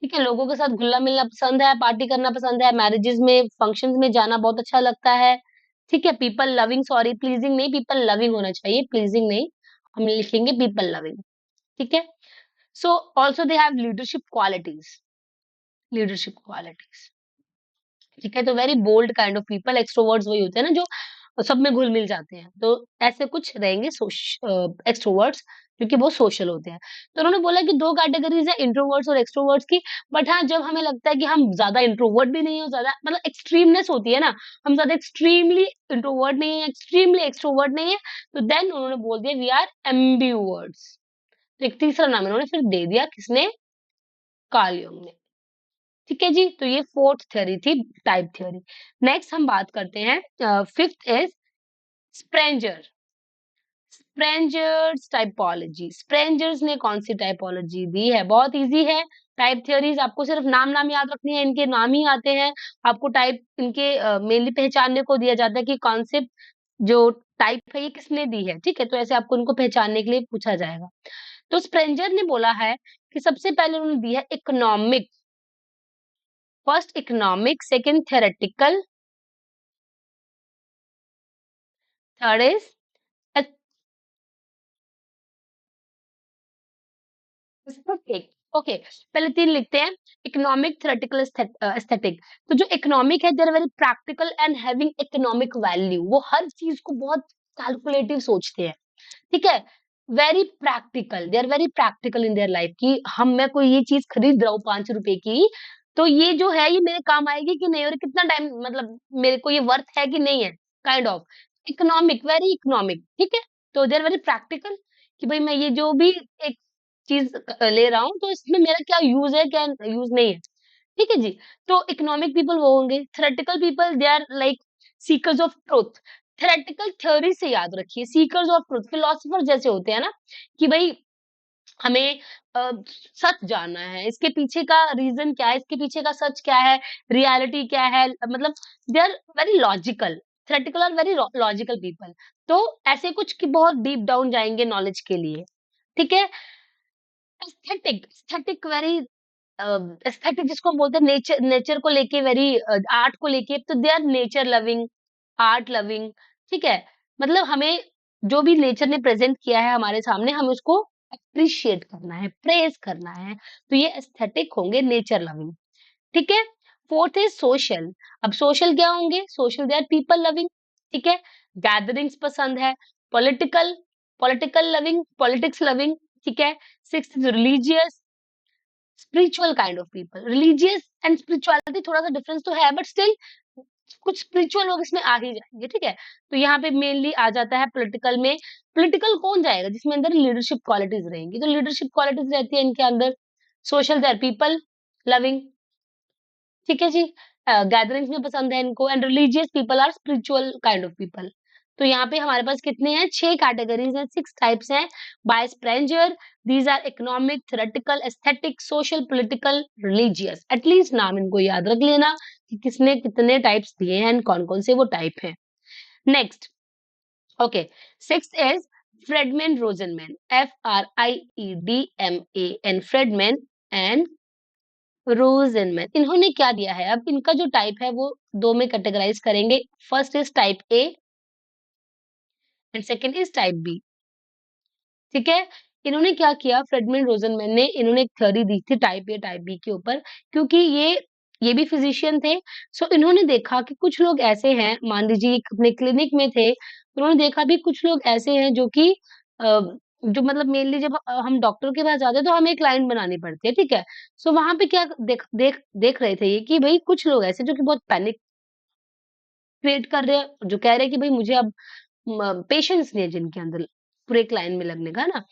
ठीक है, लोगों के साथ घुलना मिलना पसंद है, पार्टी करना पसंद है, मैरिजेस में फंक्शंस में जाना बहुत अच्छा लगता है, ठीक है। पीपल लविंग, सॉरी प्लीजिंग नहीं, पीपल लविंग होना चाहिए, प्लीजिंग नहीं, हम लिखेंगे पीपल लविंग, ठीक है। So also they have leadership qualities, leadership qualities, ठीक है। तो very bold kind of people. Extroverts वही होते हैं ना जो सब में घुल मिल जाते हैं, तो ऐसे कुछ रहेंगे एक्सट्रोवर्ट्स, क्योंकि बहुत सोशल होते हैं। तो उन्होंने बोला कि दो कैटेगरीज है, इंट्रोवर्ट्स और एक्सट्रोवर्ट्स की। बट हाँ, जब हमें लगता है कि हम ज्यादा इंट्रोवर्ट भी नहीं है, ज्यादा मतलब एक्सट्रीमनेस होती है ना, हम ज्यादा एक्सट्रीमली इंट्रोवर्ट नहीं है, एक्सट्रीमली एक्सट्रोवर्ट नहीं है, तो देन उन्होंने बोल दिया वी आर एम्बिवर्ट्स। तो एक तीसरा नाम इन्होंने फिर दे दिया, किसने? कार्ल युंग ने, ठीक है जी। तो ये फोर्थ थ्योरी थी, टाइप थ्योरी। नेक्स्ट हम बात करते हैं, फिफ्थ इज स्प्रेंजर। स्प्रेंजर्स टाइपोलॉजी। स्प्रेंजर्स ने कौन सी टाइपोलॉजी दी है? बहुत इजी है। टाइप थ्योरीज आपको सिर्फ नाम नाम याद रखनी है, इनके नाम ही आते हैं। आपको टाइप इनके मेनली पहचानने को दिया जाता है कि कॉन्सेप्ट जो टाइप है ये किसने दी है, ठीक है। तो ऐसे आपको इनको पहचानने के लिए पूछा जाएगा। तो स्प्रेंजर ने बोला है कि सबसे पहले उन्होंने दिया है economic, first economic, second theoretical, third is aesthetic. Okay, पहले तीन लिखते हैं। Economic, theoretical, aesthetic. तो जो इकोनॉमिक है, they are very practical and having economic value. वो हर चीज को बहुत कैलकुलेटिव सोचते हैं, ठीक है। Very practical, they are very practical in their life की हम, मैं कोई ये चीज खरीद रहा हूँ 5 रुपए की, तो ये जो है ये मेरे काम आएगी कि नहीं, और कितना टाइम, मतलब मेरे को ये वर्थ है कि नहीं है, kind of economic, very economic, ठीक है। तो दे आर वेरी प्रैक्टिकल कि भाई मैं ये जो भी एक चीज ले रहा हूँ, तो इसमें मेरा क्या यूज है, क्या यूज नहीं है, ठीक है जी। तो इकोनॉमिक पीपल वो होंगे। Theoretical people they are like seekers of truth. Theoretical theory से याद रखिए, सीकर्स ऑफ ट्रुथ, फिलोसोफर जैसे होते हैं ना, कि भाई हमें सच जानना है, इसके पीछे का रीजन क्या है, इसके पीछे का सच क्या है, रियलिटी क्या है, मतलब they are very logical. Theoretical are very logical people. तो ऐसे कुछ कि बहुत डीप डाउन जाएंगे नॉलेज के लिए, ठीक है। एस्थेटिक, एस्थेटिक वेरी एस्थेटिक जिसको हम बोलते हैं, नेचर, नेचर को लेके वेरी, आर्ट को लेके, तो they are nature loving, art loving, ठीक है। मतलब हमें जो भी नेचर ने प्रेजेंट किया है हमारे सामने, हमें उसको अप्रिशिएट करना है, प्रेज करना है, तो ये एस्थेटिक होंगे, नेचर लविंग, ठीक है। Fourth is social. अब सोशल क्या होंगे? Social they are people loving, ठीक है, गैदरिंग्स पसंद है, political, political loving, politics loving, ठीक है। Sixth is religious, spiritual kind of people. Religious and spirituality थोड़ा सा डिफरेंस तो है, बट स्टिल कुछ स्पिरिचुअल लोग इसमें आ ही जाएंगे, ठीक है। तो यहाँ पे मेनली आ जाता है पॉलिटिकल में। पॉलिटिकल कौन जाएगा? जिसमें अंदर लीडरशिप क्वालिटीज रहेंगी, तो लीडरशिप क्वालिटीज रहती है इनके अंदर। Social they are people loving, ठीक है जी। गैदरिंग्स में पसंद है इनको। And religious people are spiritual kind of people. तो यहाँ पे हमारे पास कितने हैं? 6 कैटेगरीज हैं, 6 टाइप्स हैं। By Spranger, these are economic, theoretical, aesthetic, social, political, religious. At least नाम इनको याद रख लेना कि किसने कितने टाइप्स दिए हैं, कौन कौन से वो टाइप हैं। Next, okay, sixth is Friedman Rosenman, FRIEDMAN, Friedman and Rosenman. इन्होंने क्या दिया है? अब इनका जो टाइप है वो दो में कैटेगराइज करेंगे। First is type A and second is type B, ठीक है। इन्होंने क्या किया? फ्रेडमैन रोजनमैन ने, इन्होंने एक थ्योरी दी थी टाइप ए टाइप बी के ऊपर, क्योंकि ये भी फिजिशियन थे। सो इन्होंने देखा कि कुछ लोग ऐसे हैं, मान लीजिए अपने क्लिनिक में थे, तो उन्होंने देखा भी कुछ लोग ऐसे हैं जो कि जो मतलब मेनली जब हम डॉक्टर के पास जाते हैं तो हमें एक लाइन बनानी पड़ती है, ठीक है। सो वहां पे क्या देख देख देख रहे थे ये कि भाई कुछ लोग ऐसे जो कि बहुत पैनिक क्रिएट कर रहे हैं, जो कह रहे हैं कि भाई मुझे अब पेशेंस नहीं है जिनके अंदर पूरे एक लाइन में लगने का ना।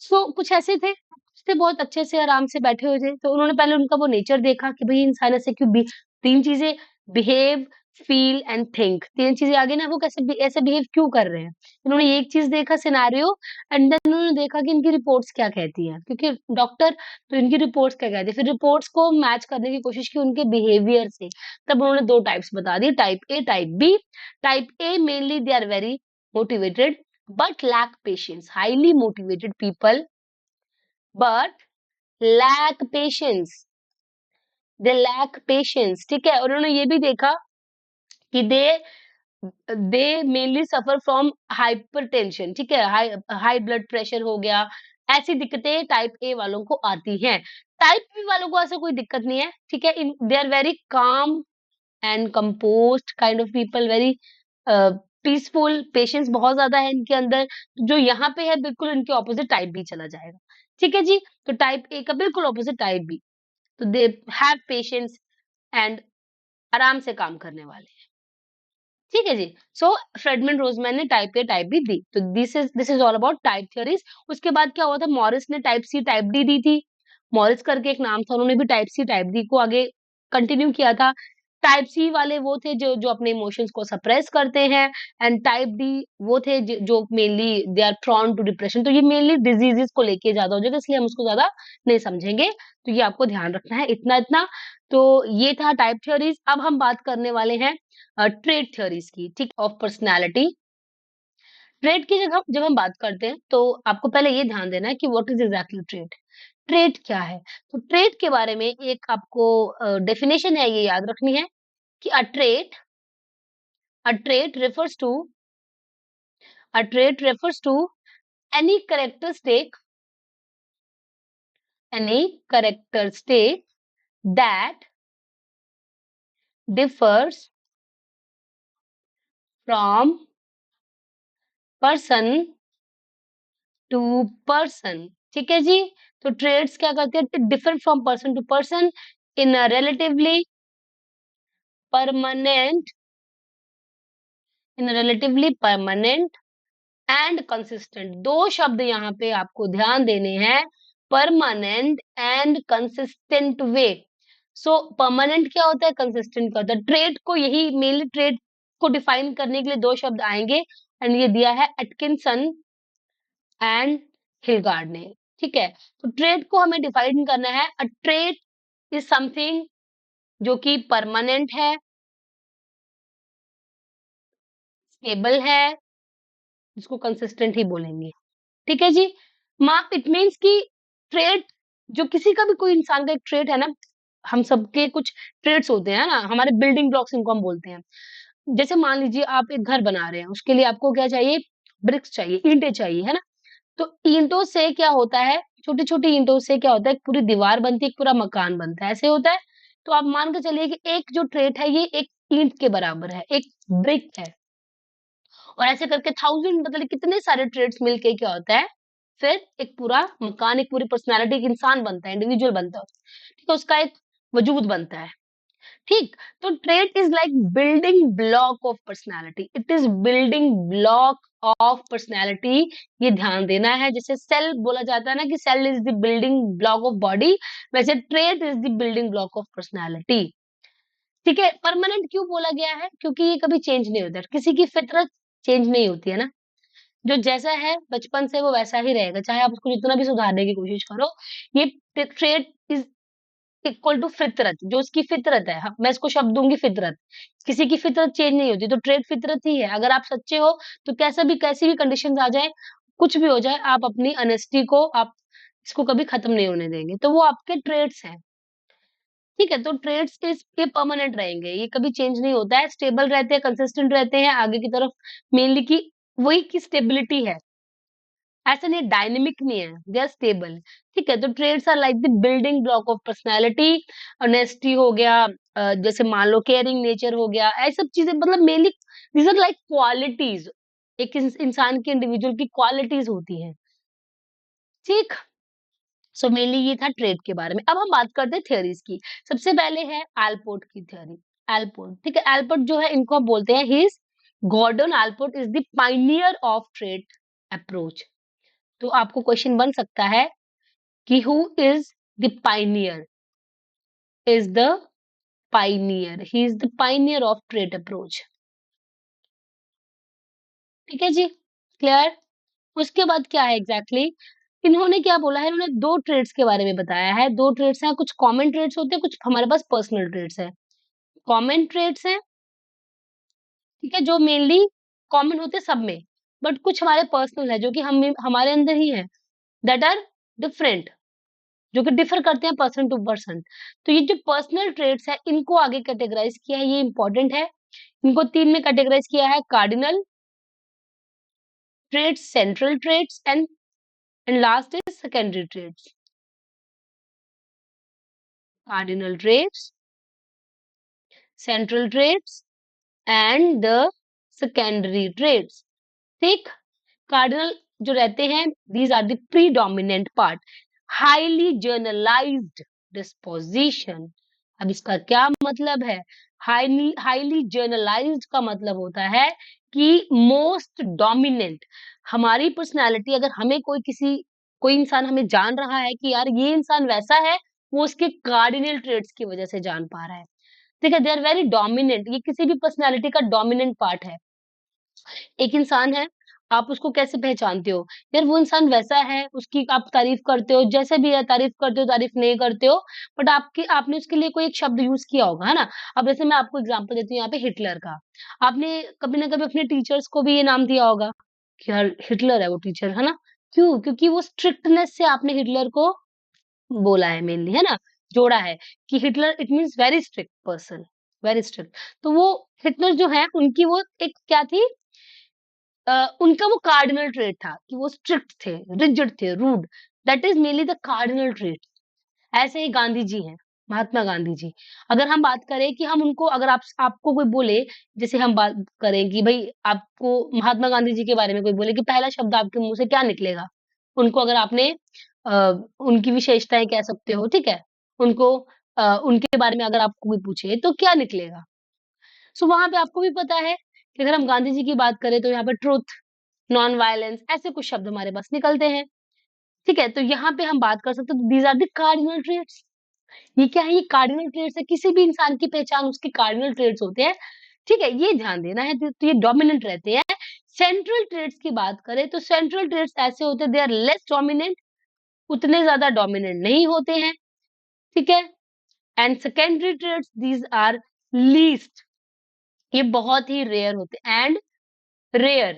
सो कुछ ऐसे थे, कुछ थे बहुत अच्छे से आराम से बैठे हुए थे। तो उन्होंने पहले उनका वो नेचर देखा कि भाई इंसान ऐसे क्यों तीन चीजें, बिहेव, फील एंड थिंक, तीन चीजें आगे ना, वो कैसे ऐसे बिहेव क्यों कर रहे हैं। इन्होंने एक चीज देखा सिनेरियो, एंड देन उन्होंने देखा कि इनकी रिपोर्ट्स क्या कहती हैं, क्योंकि डॉक्टर, तो इनकी रिपोर्ट्स क्या कहती है। फिर रिपोर्ट्स को मैच करने की कोशिश की उनके बिहेवियर से। तब उन्होंने दो टाइप्स बता दी, type A type B. Type A mainly they are very motivated but lack patience, highly motivated people but lack patience, they lack patience, ठीक है। और उन्होंने ये भी देखा कि दे मेनली सफर फ्रॉम हाइपरटेंशन, ठीक है, हाई हाई ब्लड प्रेशर हो गया, ऐसी दिक्कतें टाइप ए वालों को आती हैं। टाइप बी वालों को ऐसा कोई दिक्कत नहीं है, ठीक है। They are very calm and composed kind of people, very peaceful, patience बहुत ज्यादा है इनके अंदर। जो यहाँ पे है बिल्कुल इनके ऑपोजिट टाइप बी चला जाएगा, ठीक है जी। तो टाइप ए का बिल्कुल ऑपोजिट टाइप बी, तो दे हैव पेशेंस एंड आराम से काम करने वाले हैं, ठीक है जी। सो फ्रेडमैन रोजमैन ने टाइप ए टाइप बी दी। तो this is all about type theories. उसके बाद क्या हुआ था? मॉरिस ने टाइप सी टाइप डी दी थी। मॉरिस करके एक नाम था, उन्होंने भी टाइप सी टाइप डी को आगे कंटिन्यू किया था। टाइप सी वाले वो थे जो जो अपने इमोशंस को सप्रेस करते हैं, एंड टाइप डी वो थे जो mainly they are prone to depression. तो ये मेनली डिजीजेस को लेके ज्यादा हो जाएगा, इसलिए हम उसको ज्यादा नहीं समझेंगे। तो ये आपको ध्यान रखना है, इतना इतना। तो ये था टाइप थ्योरीज। अब हम बात करने वाले हैं ट्रेट थ्योरीज की, ठीक, ऑफ पर्सनालिटी। ट्रेट की जब हम बात करते हैं तो आपको पहले ये ध्यान देना है कि what is exactly trait. Trait क्या है? तो ट्रेट के बारे में एक आपको डेफिनेशन है, ये याद रखनी है कि a trait refers to a trait refers to any characteristic that differs from person to person, ठीक है जी। तो ट्रेड्स क्या करते हैं? Differ from person to person in a permanent relatively permanent and consistent. दो शब्द यहाँ पे आपको ध्यान देने हैं, permanent and consistent way. So permanent क्या होता है, कंसिस्टेंट क्या होता है। ट्रेड को, यही मेनली ट्रेड को डिफाइन करने के लिए दो शब्द आएंगे, एंड ये दिया है एटकिंसन एंड हिलगार्ड ने, ठीक है। तो ट्रेड को हमें डिफाइन करना है। अ ट्रेड इज समथिंग जो कि परमानेंट है, स्टेबल है, जिसको कंसिस्टेंट ही बोलेंगे, ठीक है जी। इट मीन्स कि ट्रेड, जो किसी का भी कोई इंसान का एक ट्रेड है ना, हम सबके कुछ ट्रेड्स होते हैं ना, हमारे बिल्डिंग ब्लॉक्स इनको हम बोलते हैं। जैसे मान लीजिए आप एक घर बना रहे हैं, उसके लिए आपको क्या चाहिए? ब्रिक्स चाहिए, ईंटें चाहिए, है ना। तो ईंटों से क्या होता है? छोटी छोटी ईंटों से क्या होता है? एक पूरी दीवार बनती है, एक पूरा मकान बनता है, ऐसे होता है। तो आप मान के चलिए कि एक जो ट्रेट है ये एक ईंट के बराबर है, एक ब्रिक है, और ऐसे करके 1000 मतलब कितने सारे ट्रेड्स मिलके क्या होता है, फिर एक पूरा मकान, एक पूरी पर्सनालिटी, एक इंसान बनता है, इंडिविजुअल बनता है, ठीक है, उसका एक वजूद बनता है। ठीक, तो trait is like building block of personality, it is building block of personality. ये ध्यान देना है, जैसे सेल बोला जाता है ना कि cell is the building block of body, वैसे trait is the building block of personality. ठीक है, परमानेंट क्यों बोला गया है, क्योंकि ये कभी चेंज नहीं होता, किसी की फितरत चेंज नहीं होती है ना, जो जैसा है बचपन से वो वैसा ही रहेगा, चाहे आप उसको जितना भी सुधारने की कोशिश करो। ये ट्रेट इज इक्वल टू फितरत, जो उसकी फितरत है, मैं इसको शब्द दूंगी फितरत। किसी की फितरत चेंज नहीं होती, तो ट्रेट फितरत ही है। अगर आप सच्चे हो तो कैसा भी, कैसी भी कंडीशन आ जाए, कुछ भी हो जाए, आप अपनी ऑनेस्टी को, आप इसको कभी खत्म नहीं होने देंगे, तो वो आपके ट्रेट्स हैं। ठीक है, तो ट्रेड्स इस ये परमानेंट रहेंगे, ये कभी चेंज नहीं होता है, स्टेबल रहते हैं, कंसिस्टेंट रहते हैं आगे की तरफ, मेनली की वही की स्टेबिलिटी है, ऐसा नहीं डायनेमिक नहीं है, दे आर स्टेबल। ठीक है, तो traits are like the building block of personality. Honesty हो गया, जैसे मान लो केयरिंग नेचर हो गया, ऐसी सब चीजें, मतलब mainly these are like qualities, एक इंसान की, इंडिविजुअल की क्वालिटीज होती हैं। ठीक, सो मेनली ये था ट्रेड के बारे में। अब हम बात करते हैं थ्योरीज की। सबसे पहले है एल्पोर्ट की थ्योरी। एल्पोर्ट, ठीक है, एल्पोर्ट जो है इनको हम बोलते हैं his, Gordon Allport is the pioneer of trait approach. तो आपको क्वेश्चन बन सकता है कि who is the pioneer, is the pioneer, he is the pioneer of trait approach. ठीक है जी, क्लियर। उसके बाद क्या है एग्जैक्टली इन्होंने क्या बोला है, इन्होंने दो ट्रेड्स के बारे में बताया है। दो ट्रेड्स हैं, कुछ कॉमन ट्रेड्स होते हैं, कुछ हमारे पास पर्सनल ट्रेड्स हैं। कॉमन ट्रेड्स हैं, ठीक है, जो मेनली कॉमन होते हैं सब में, बट कुछ हमारे पर्सनल है जो कि हम हमारे अंदर ही है, दैट आर डिफरेंट, जो कि डिफर करते हैं पर्सन टू पर्सन। तो ये जो पर्सनल ट्रेड्स है इनको आगे कैटेगराइज किया है, ये इंपॉर्टेंट है। इनको तीन में कैटेगराइज किया है, cardinal traits, central traits and last is secondary traits. Cardinal traits, central traits and the secondary traits. ठीक, कार्डिनल जो रहते हैं, these are the predominant part, highly generalized disposition. अब इसका क्या मतलब है, हाईली हाईली जर्नलाइज्ड का मतलब होता है कि मोस्ट डोमिनेंट। हमारी पर्सनालिटी, अगर हमें कोई इंसान हमें जान रहा है कि यार ये इंसान वैसा है, वो उसके कार्डिनल ट्रेड्स की वजह से जान पा रहा है। ठीक है, दे आर वेरी डोमिनेंट, ये किसी भी पर्सनालिटी का डोमिनेंट पार्ट है। एक इंसान है, आप उसको कैसे पहचानते हो, यार वो इंसान वैसा है, उसकी आप तारीफ करते हो, जैसे भी है, तारीफ करते हो, तारीफ नहीं करते हो, बट आपने उसके लिए कोई एक शब्द यूज किया होगा, है ना। अब जैसे मैं आपको एग्जांपल देती हूँ यहाँ पे हिटलर का, आपने कभी ना कभी अपने टीचर्स को भी ये नाम दिया होगा कि यार हिटलर है वो टीचर, है ना। क्यों, क्योंकि वो स्ट्रिक्टनेस से आपने हिटलर को बोला है मेनली, है ना, जोड़ा है कि Hitler it means very strict person, very strict. तो वो हिटलर जो है उनकी वो एक क्या थी, उनका वो कार्डिनल ट्रेट था कि वो स्ट्रिक्ट थे, रिजिड थे, rude, that is mainly the cardinal trait. ऐसे ही गांधी जी हैं, महात्मा गांधी जी। अगर हम बात करें कि हम उनको, अगर आपको कोई बोले, जैसे हम बात करें कि भाई आपको महात्मा गांधी जी के बारे में कोई बोले कि पहला शब्द आपके मुंह से क्या निकलेगा, उनको अगर आपने उनकी विशेषताएं कह सकते हो, ठीक है, उनको उनके बारे में अगर आपको कोई पूछे तो क्या निकलेगा। सो वहां पे आपको भी पता है कि अगर हम गांधी जी की बात करें तो यहाँ पे ट्रुथ, नॉन वायलेंस, ऐसे कुछ शब्द हमारे पास निकलते हैं। ठीक है, तो यहाँ पे हम बात कर सकते हैं, these are the cardinal traits. ये क्या है, ये कार्डिनल ट्रेट्स है, किसी भी इंसान की पहचान उसके कार्डिनल ट्रेट्स होते हैं। ठीक है, ये ध्यान देना है, तो ये डोमिनेंट रहते हैं। सेंट्रल ट्रेट्स की बात करें तो सेंट्रल ट्रेट्स ऐसे होते हैं, दे आर लेस डोमिनेंट, उतने ज्यादा डोमिनेंट नहीं होते हैं। ठीक है, and secondary traits these are least, ये बहुत ही रेयर होते हैं, एंड रेयर,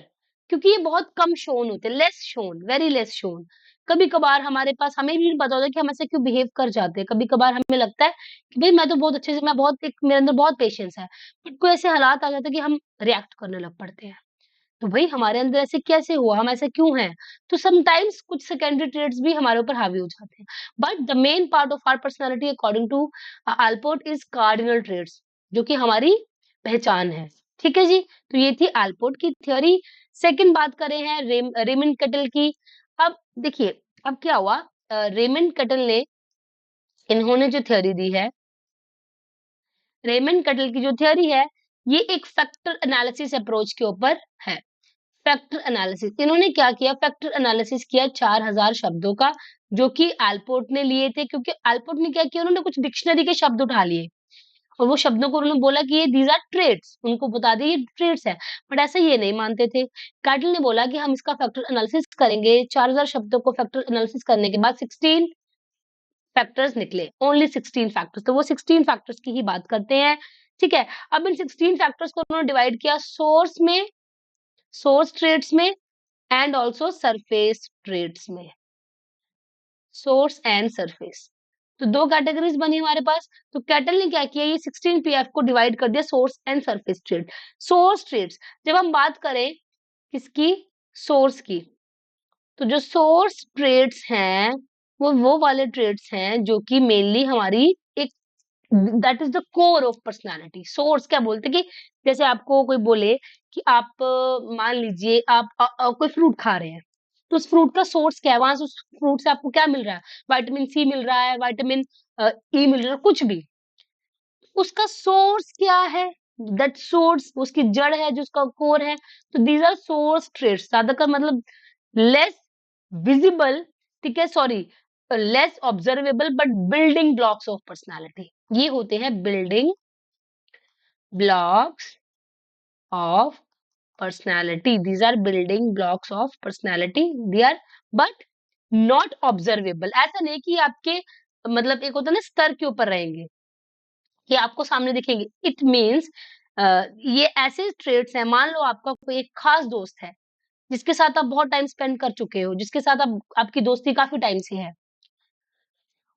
क्योंकि ये बहुत कम शोन होते हैं, less shown, very less shown. कभी कभार हमारे पास, हमें भी नहीं पता होता कि हम ऐसे क्यों बिहेव कर जाते हैं। कभी कभार हमें लगता है कि भाई मैं तो बहुत अच्छे से, मैं बहुत एक, मेरे अंदर बहुत पेशेंस है, बट कोई ऐसे हालात आ जाते हैं कि हम रिएक्ट करने लग पड़ते हैं। तो भाई हमारे अंदर ऐसे कैसे हुआ, हम ऐसे क्यों हैं? तो समटाइम्स कुछ सेकेंडरी ट्रेड्स भी हमारे ऊपर हावी हो जाते हैं, but the main part of our personality according to Allport is cardinal traits, जो कि हमारी पहचान है। ठीक है जी, तो ये थी अल्पोर्ट की थ्योरी। सेकंड बात करें हैं रेमंड कटल की। अब देखिए, अब क्या हुआ, रेमंड कटल ने, इन्होंने जो थ्योरी दी है, रेमंड कटल की जो थ्योरी है, ये एक फैक्टर एनालिसिस अप्रोच के ऊपर है। फैक्टर एनालिसिस, इन्होंने क्या किया, फैक्टर एनालिसिस किया 4000 शब्दों का, जो कि अल्पोर्ट ने लिए थे, क्योंकि अल्पोर्ट ने क्या किया, उन्होंने कुछ डिक्शनरी के शब्द उठा लिए और वो शब्दों को उन्होंने बोला कि ये दीज आर ट्रेड्स, उनको बता दिए ये ट्रेड्स है। बट ऐसे ये नहीं मानते थे। कैटल ने बोला कि हम इसका फैक्टर एनालिसिस करेंगे। 4000 शब्दों को फैक्टर एनालिसिस करने के बाद 16 फैक्टर्स निकले, ओनली 16 फैक्टर्स। तो वो 16 फैक्टर्स की ही बात करते हैं। ठीक है, अब इन 16 फैक्टर्स को उन्होंने डिवाइड किया सोर्स में, सोर्स ट्रेड्स में एंड ऑल्सो सरफेस ट्रेड्स में, सोर्स एंड सरफेस। तो दो कैटेगरीज बनी हमारे पास। तो कैटल ने क्या किया, ये 16 पीएफ को डिवाइड कर दिया source and surface trait. Source traits, जब हम बात करें किसकी, सोर्स की, तो जो सोर्स ट्रेड्स हैं वो वाले ट्रेड्स हैं जो कि मेनली हमारी एक, that is the core of personality. Source क्या बोलते हैं कि जैसे आपको कोई बोले कि आप मान लीजिए आप कोई फ्रूट खा रहे हैं, तो उस फ्रूट का सोर्स क्या है, वहां से उस फ्रूट से आपको क्या मिल रहा है, विटामिन सी मिल रहा है, विटामिन ई मिल रहा है, कुछ भी, उसका सोर्स क्या है, दैट सोर्स उसकी जड़ है जो उसका कोर है। तो दीज आर सोर्स ट्रेड्स, ज्यादातर मतलब लेस विजिबल, ठीक है, sorry, less observable but building blocks of personality, ये होते हैं building blocks of personality. These are building blocks of personality. They are but not observable. ऐसा नहीं कि आपके मतलब एक होता है ना स्तर के ऊपर रहेंगे कि आपको सामने दिखेंगे। इट मीन्स ये ऐसे ट्रेड्स हैं, मान लो आपका कोई एक खास दोस्त है जिसके साथ आप बहुत टाइम स्पेंड कर चुके हो, जिसके साथ आप आपकी दोस्ती काफी टाइम से है,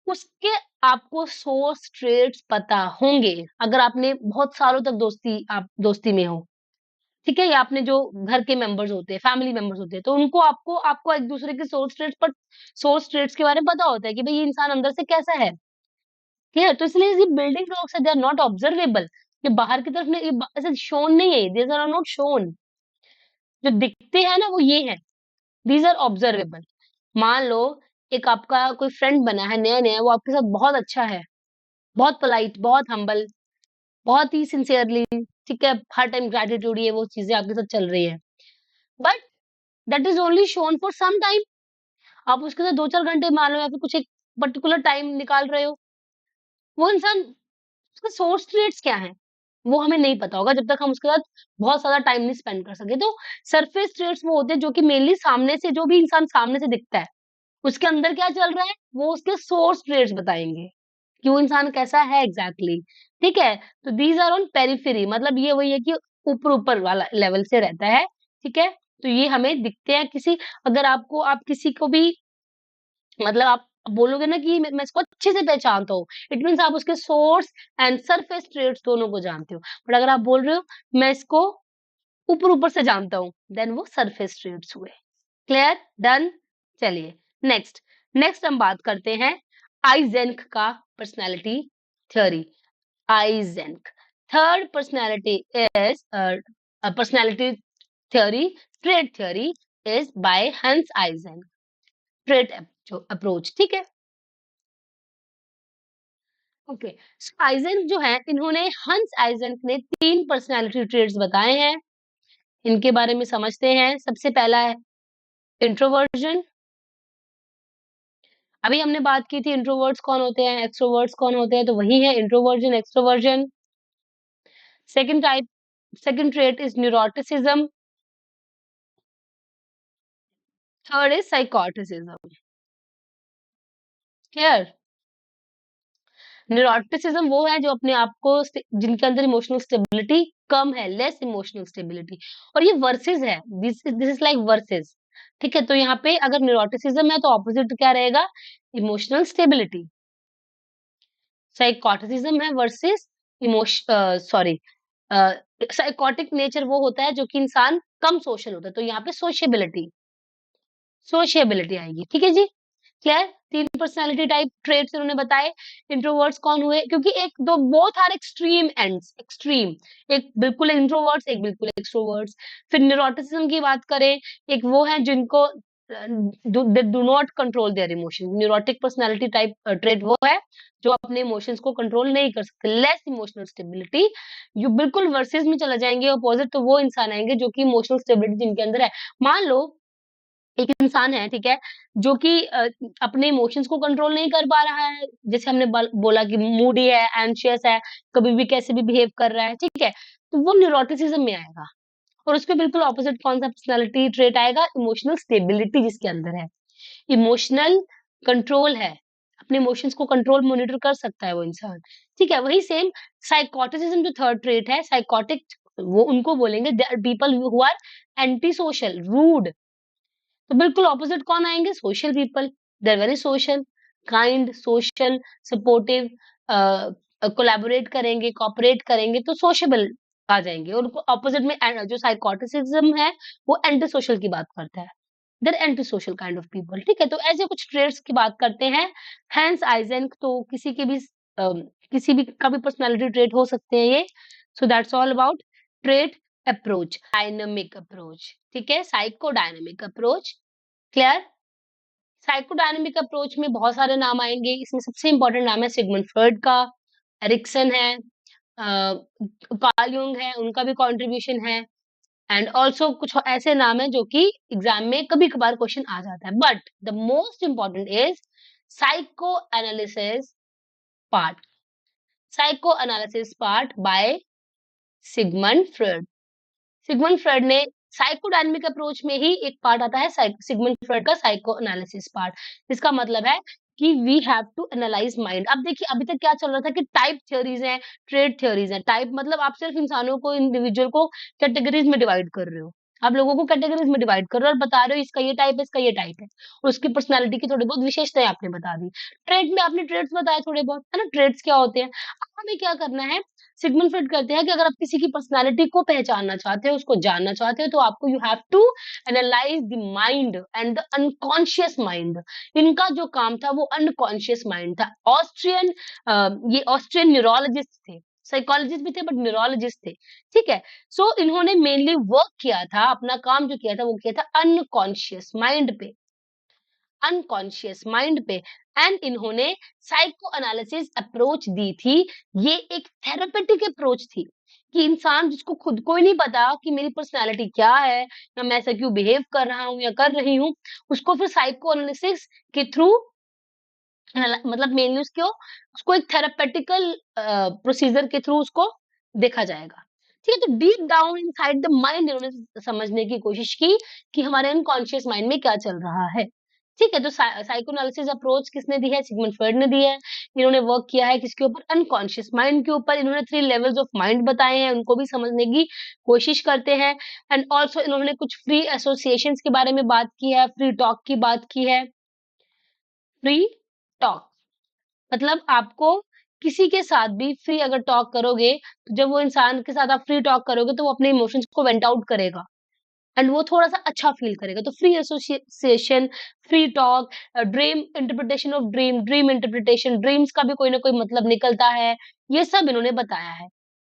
उसके आपको सोर्स ट्रेड्स पता होंगे अगर आपने बहुत सालों तक आप दोस्ती में हो। ठीक है, या आपने जो घर के मेंबर्स होते हैं, फैमिली मेंबर्स होते हैं, तो उनको आपको आपको एक दूसरे के सोर्स ट्रेट्स के बारे में पता होता है कि भाई ये इंसान अंदर से कैसा है। ठीक है, तो इसलिए ये बिल्डिंग ब्लॉक्स है, दे आर नॉट ऑब्जर्वेबल। ये बाहर की तरफ नहीं, ऐसे शोन नहीं है, दीज आर नॉट शोन। जो दिखते हैं ना वो ये है, दीज आर ऑब्जर्वेबल। मान लो एक आपका कोई फ्रेंड बना है नया नया, वो आपके साथ बहुत अच्छा है, बहुत पोलाइट, बहुत हम्बल, बहुत ही सिंसियरली, ठीक है, हर टाइम ग्रेटिट्यूड, ये वो चीजें आपके साथ चल रही है, but that is only shown for some time. आप उसके साथ 2-4 घंटे मान लो या फिर कुछ एक पर्टिकुलर टाइम निकाल रहे हो, वो इंसान, उसके सोर्स ट्रेट्स क्या हैं, वो हमें नहीं पता होगा जब तक हम उसके साथ बहुत ज़्यादा टाइम नहीं स्पेंड कर सके। तो सरफेस ट्रेट्स वो होते हैं जो कि मेनली सामने से, जो भी इंसान सामने से दिखता है, उसके अंदर क्या चल रहा है, वो उसके सोर्स ट्रेट्स बताएँगे कि वो इंसान कैसा है एग्ज़ैक्टली। ठीक है? तो दीज़ आर ऑन पेरिफेरी, मतलब ये वही है कि ऊपर-ऊपर वाला लेवल से रहता है। ठीक है? तो ये हमें दिखते हैं किसी, अगर आपको, आप किसी को भी मतलब आप बोलोगे ना कि मैं इसको अच्छे से पहचानता हूँ, इट मीन्स आप उसके सोर्स एंड सरफेस ट्रेट्स दोनों को जानते हो। बट अगर आप बोल रहे हो मैं इसको ऊपर-ऊपर से जानता हूँ, देन वो सरफेस ट्रेट्स हुए। क्लियर? डन? चलिए नेक्स्ट, नेक्स्ट हम बात करते हैं आइजेंक का personality theory. Eysenck third personality is personality theory, trait theory is by Hans Eysenck. Trait जो अप्रोच, ठीक है, ओके। सो आइजेंक जो है, इन्होंने, हंस आइजेंक ने 3 पर्सनालिटी ट्रेट्स बताए हैं। इनके बारे में समझते हैं। सबसे पहला है इंट्रोवर्जन। अभी हमने बात की थी इंट्रोवर्ट्स कौन होते हैं, एक्सट्रोवर्ट्स कौन होते हैं, तो वही है introversion, extroversion. Second type, second trait is neuroticism. Third is साइकोटिसिज्म। Clear? Neuroticism वो है जो अपने आप को जिनके अंदर इमोशनल स्टेबिलिटी कम है, लेस इमोशनल स्टेबिलिटी, और ये वर्सेस है, दिस इज लाइक वर्सेस। ठीक है, तो यहाँ पे अगर न्यूरोटिसिज्म है तो ऑपोजिट क्या रहेगा, इमोशनल स्टेबिलिटी। साइकोटिसिज्म है versus emotion, sorry, psychotic nature वो होता है जो कि इंसान कम सोशल होता है, तो यहाँ पे सोशियबिलिटी आएगी। ठीक है जी, क्लियर? 3 पर्सनैलिटी टाइप ट्रेट्स उन्होंने बताए। इंट्रोवर्ट्स कौन हुए? क्योंकि एक दो both are extreme ends, extreme, एक बिल्कुल इंट्रोवर्ट्स, एक बिल्कुल एक्सट्रोवर्ट्स। फिर न्यूरोटिसिज्म की बात करें, एक वो है जिनको they do not control their emotion. Neurotic personality type trait वो है जो अपने इमोशंस को कंट्रोल नहीं कर सकते, लेस इमोशनल स्टेबिलिटी। जो बिल्कुल वर्सेस में चला जाएंगे अपोजिट, तो वो इंसान आएंगे जो कि इमोशनल स्टेबिलिटी जिनके अंदर है। मान लो एक इंसान है, ठीक है, जो कि अपने इमोशंस को कंट्रोल नहीं कर पा रहा है, जैसे हमने बोला कि मूडी है, एंशियस है, कभी भी कैसे भी बिहेव कर रहा है, ठीक है, तो वो न्यूरोटिसिज्म में आएगा। और उसके बिल्कुल ऑपोजिट कौन सा पर्सनालिटी ट्रेट आएगा? इमोशनल स्टेबिलिटी जिसके अंदर है, इमोशनल कंट्रोल है, अपने इमोशंस को कंट्रोल मॉनिटर कर सकता है वो इंसान। ठीक है, वही सेम साइकोटिसिज्म जो थर्ड ट्रेट है, साइकोटिक, वो उनको बोलेंगे people who are anti social, rude. तो बिल्कुल ऑपोजिट कौन आएंगे? Social people, they are very social, kind, social, supportive, collaborate करेंगे, कोऑपरेट करेंगे, तो सोशेबल आ जाएंगे। और ऑपोजिट में जो साइकोटिसिज्म है वो एंटी सोशल की बात करता है, they're anti social kind of people. ठीक है, तो ऐसे कुछ ट्रेड्स की बात करते हैं। हैंस आइजेंक, तो किसी के भी किसी भी का भी पर्सनालिटी ट्रेट हो सकते हैं ये। सो that's all about trait approach, dynamic approach. ठीक है, psycho dynamic approach, clear? Psychodynamic approach में बहुत सारे नाम आएंगे, इसमें सबसे इंपॉर्टेंट नाम है सिगमंड फ्रॉइड का, एरिक्सन है, कार्ल युंग है, उनका भी कंट्रीब्यूशन है। एंड ऑल्सो कुछ ऐसे नाम है जो कि एग्जाम में कभी कभार क्वेश्चन आ जाता है, but the most important is psycho analysis part, psycho analysis part by Sigmund Freud. Sigmund Freud ने साइकोडायनामिक अप्रोच में ही एक पार्ट आता है सिगमंड फ्रॉइड का साइको एनालिसिस पार्ट। इसका मतलब है कि we have to analyse mind. अब देखिए अभी तक क्या चल रहा था कि टाइप थ्योरीज हैं, ट्रेड थ्योरीज हैं। टाइप मतलब आप सिर्फ इंसानों को, इंडिविजुअल को कैटेगरीज में डिवाइड कर रहे हो, आप लोगों को कैटेगरीज में डिवाइड कर रहे हो और बता रहे हो इसका ये टाइप है, इसका ये टाइप है, और उसकी पर्सनैलिटी की थोड़ी बहुत विशेषताएं आपने बता दी। ट्रेड में आपने ट्रेड्स बताए थोड़े बहुत, है ना, ट्रेड्स क्या होते हैं। अब हमें क्या करना है, सिगमंड फ्रॉइड कहते हैं कि अगर आप किसी की पर्सनालिटी को पहचानना चाहते हो, उसको जानना चाहते हो, तो आपको you have to analyse the mind and the unconscious mind. इनका जो काम था वो अनकॉन्शियस माइंड था। ऑस्ट्रियन ये ऑस्ट्रियन न्यूरोलॉजिस्ट थे, साइकोलॉजिस्ट भी थे बट न्यूरोलॉजिस्ट थे। ठीक है, सो इन्होंने मेनली वर्क किया था, अपना काम जो किया था वो किया था अनकॉन्शियस माइंड पे, अनकॉन्शियस माइंड पे। एंड इन्होंने साइको एनालिसिस अप्रोच दी थी। ये एक थेरापेटिक अप्रोच थी कि इंसान जिसको खुद को ही नहीं पता कि मेरी पर्सनालिटी क्या है या मैं ऐसा क्यों बिहेव कर रहा हूँ या कर रही हूँ, उसको फिर साइको एनालिसिस के थ्रू, मतलब मेनली उसको उसको एक थेरापेटिकल प्रोसीजर के थ्रू उसको देखा जाएगा। ठीक है, तो deep down inside the mind इन्होंने समझने की कोशिश की कि हमारे अनकॉन्शियस माइंड में क्या चल रहा है। ठीक है, तो साइकोएनालिसिस अप्रोच किसने दी है? सिगमंड फ्रॉइड ने दी है। इन्होंने वर्क किया है किसके ऊपर? अनकॉन्शियस माइंड के ऊपर। इन्होंने 3 लेवल्स ऑफ माइंड बताए हैं, उनको भी समझने की कोशिश करते हैं। एंड ऑल्सो इन्होंने कुछ फ्री एसोसिएशंस के बारे में बात की है, फ्री टॉक की बात की है। फ्री टॉक मतलब आपको किसी के साथ भी फ्री अगर टॉक करोगे, तो जब वो इंसान के साथ आप फ्री टॉक करोगे तो वो अपने इमोशंस को वेंट आउट करेगा एंड वो थोड़ा सा अच्छा फील करेगा। तो free association, free talk, dream interpretation of dream, dream interpretation, dreams का भी कोई ना कोई मतलब निकलता है, ये सब इन्होंने बताया है।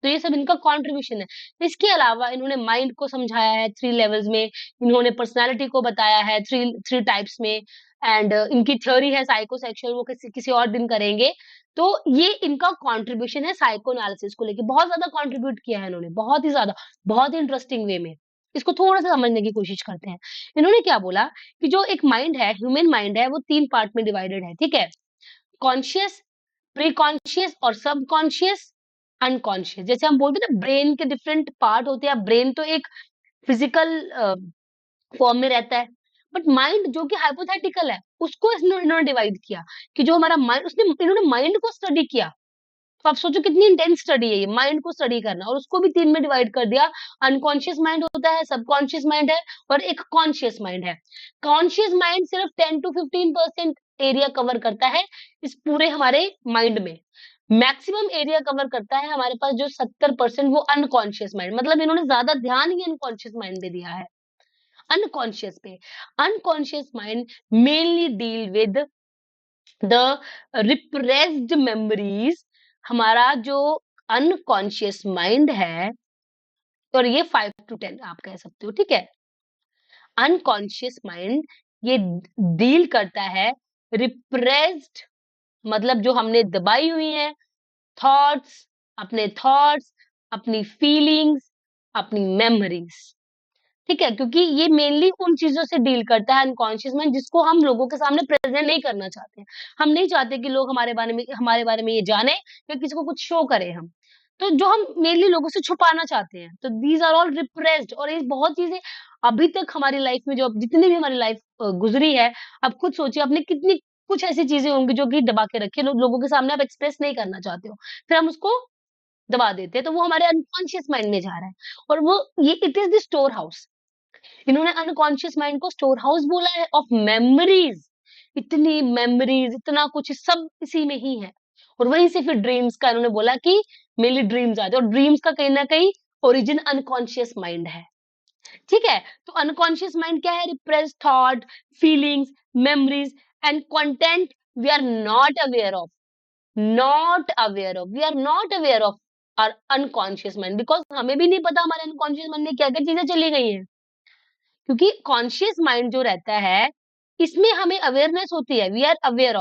तो ये सब इनका कंट्रीब्यूशन है। इसके अलावा इन्होंने माइंड को समझाया है 3 लेवल्स में, इन्होंने पर्सनालिटी को बताया है 3 टाइप्स में। एंड इनकी थ्योरी है साइकोसेक्सुअल, वो किसी किसी और दिन करेंगे। तो ये इनका कंट्रीब्यूशन है साइको एनालिसिस को लेके, बहुत ज्यादा कंट्रीब्यूट किया है इन्होंने, बहुत ही ज्यादा, बहुत ही इंटरेस्टिंग वे में। इसको थोड़ा सा समझने की कोशिश करते हैं। इन्होंने क्या बोला कि जो एक माइंड है, ह्यूमन माइंड है, वो 3 पार्ट में डिवाइडेड है। ठीक है, कॉन्शियस, प्री कॉन्शियस और सब कॉन्शियस, अनकॉन्शियस। जैसे हम बोलते हैं ना ब्रेन के डिफरेंट पार्ट होते हैं, ब्रेन तो एक फिजिकल फॉर्म में रहता है, बट माइंड जो कि हाइपोथेटिकल है, उसको इन्होंने डिवाइड किया कि जो हमारा माइंड, उसने इन्होंने माइंड को स्टडी किया। तो आप सोचो कितनी इंटेंस स्टडी है ये, माइंड को स्टडी करना, और उसको भी 3 में डिवाइड कर दिया। अनकॉन्शियस माइंड होता है, सबकॉन्शियस माइंड है और एक कॉन्शियस माइंड है। कॉन्शियस माइंड सिर्फ 10 to 15% एरिया कवर करता है इस पूरे हमारे माइंड में। मैक्सिमम एरिया कवर करता है हमारे पास जो 70% वो अनकॉन्शियस माइंड, मतलब इन्होंने ज्यादा ध्यान ही अनकॉन्शियस माइंड पे दिया है, अनकॉन्शियस पे। Unconscious mind mainly deal with the repressed memories. हमारा जो अनकॉन्शियस माइंड है, और ये 5 to 10 आप कह सकते हो, ठीक है। अनकॉन्शियस माइंड ये डील करता है रिप्रेस्ड, मतलब जो हमने दबाई हुई है थॉट्स, अपने थॉट्स, अपनी फीलिंग्स, अपनी मेमोरीज, ठीक है। क्योंकि ये मेनली उन चीजों से डील करता है अनकॉन्शियस माइंड जिसको हम लोगों के सामने प्रेजेंट नहीं करना चाहते हैं। हम नहीं चाहते कि लोग हमारे बारे में ये जाने या किसी को कुछ शो करें हम। तो जो हम मेनली लोगों से छुपाना चाहते हैं, तो दीज आर ऑल रिप्रेस्ड। और ये बहुत चीजें अभी तक हमारी लाइफ में, जो जितनी भी हमारी लाइफ गुजरी है, आप खुद सोचिए आपने कितनी कुछ ऐसी चीजें होंगी जो कि दबा के रखी है, लोगों के सामने आप एक्सप्रेस नहीं करना चाहते हो, फिर हम उसको दबा देते हैं, तो वो हमारे अनकॉन्शियस माइंड में जा रहा है। और वो ये it is the store house. इन्होंने अनकॉन्शियस माइंड को स्टोर हाउस बोला है ऑफ मेमोरीज। इतनी मेमोरीज, इतना कुछ सब इसी में ही है। और वहीं से फिर ड्रीम्स का इन्होंने बोला कि मेनली ड्रीम्स आते हैं, और ड्रीम्स का कहीं ना कहीं ओरिजिन अनकॉन्शियस माइंड है, ठीक है। तो अनकॉन्शियस माइंड क्या है? Repressed thought, feelings, memories and content we are not aware of, we are not aware of our unconscious mind, because हमें भी नहीं पता हमारे अनकॉन्शियस माइंड में क्या क्या चीजें चली गई हैं। क्योंकि कॉन्शियस माइंड जो रहता है, इसमें हमें अवेयरनेस होती है, वी आर अवेयर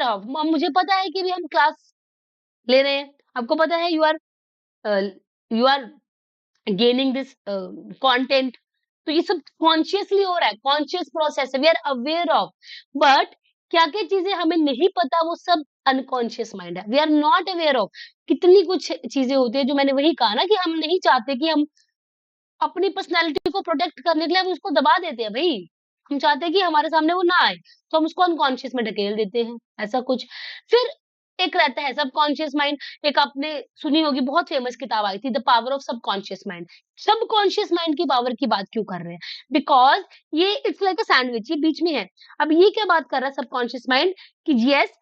ऑफ। मुझे पता है कि भी हम क्लास ले रहे हैं, आपको पता है you are gaining this content, तो ये सब कॉन्शियसली हो रहा है, कॉन्शियस प्रोसेस है, we are aware of. But क्या क्या चीजें हमें नहीं पता, वो सब अनकॉन्शियस माइंड है, we are not aware of. कितनी कुछ चीजें होती है जो मैंने वही कहा ना कि हम नहीं चाहते कि हम अपनी पर्सनैलिटी को प्रोटेक्ट करने के लिए हम उसको दबा देते हैं भाई। हम चाहते हैं कि हमारे सामने वो ना आए, तो हम उसको अनकॉन्शियस में ढकेल देते हैं, ऐसा कुछ। फिर एक रहता है सबकॉन्शियस माइंड। एक आपने सुनी होगी, बहुत फेमस किताब आई थी, the power of subconscious mind. Subconscious mind की पावर की बात क्यों कर रहे हैं? बिकॉज ये इट्स लाइक अ सैंडविच, ये बीच में है। अब ये क्या बात कर रहा है सबकॉन्शियस माइंड कि यस,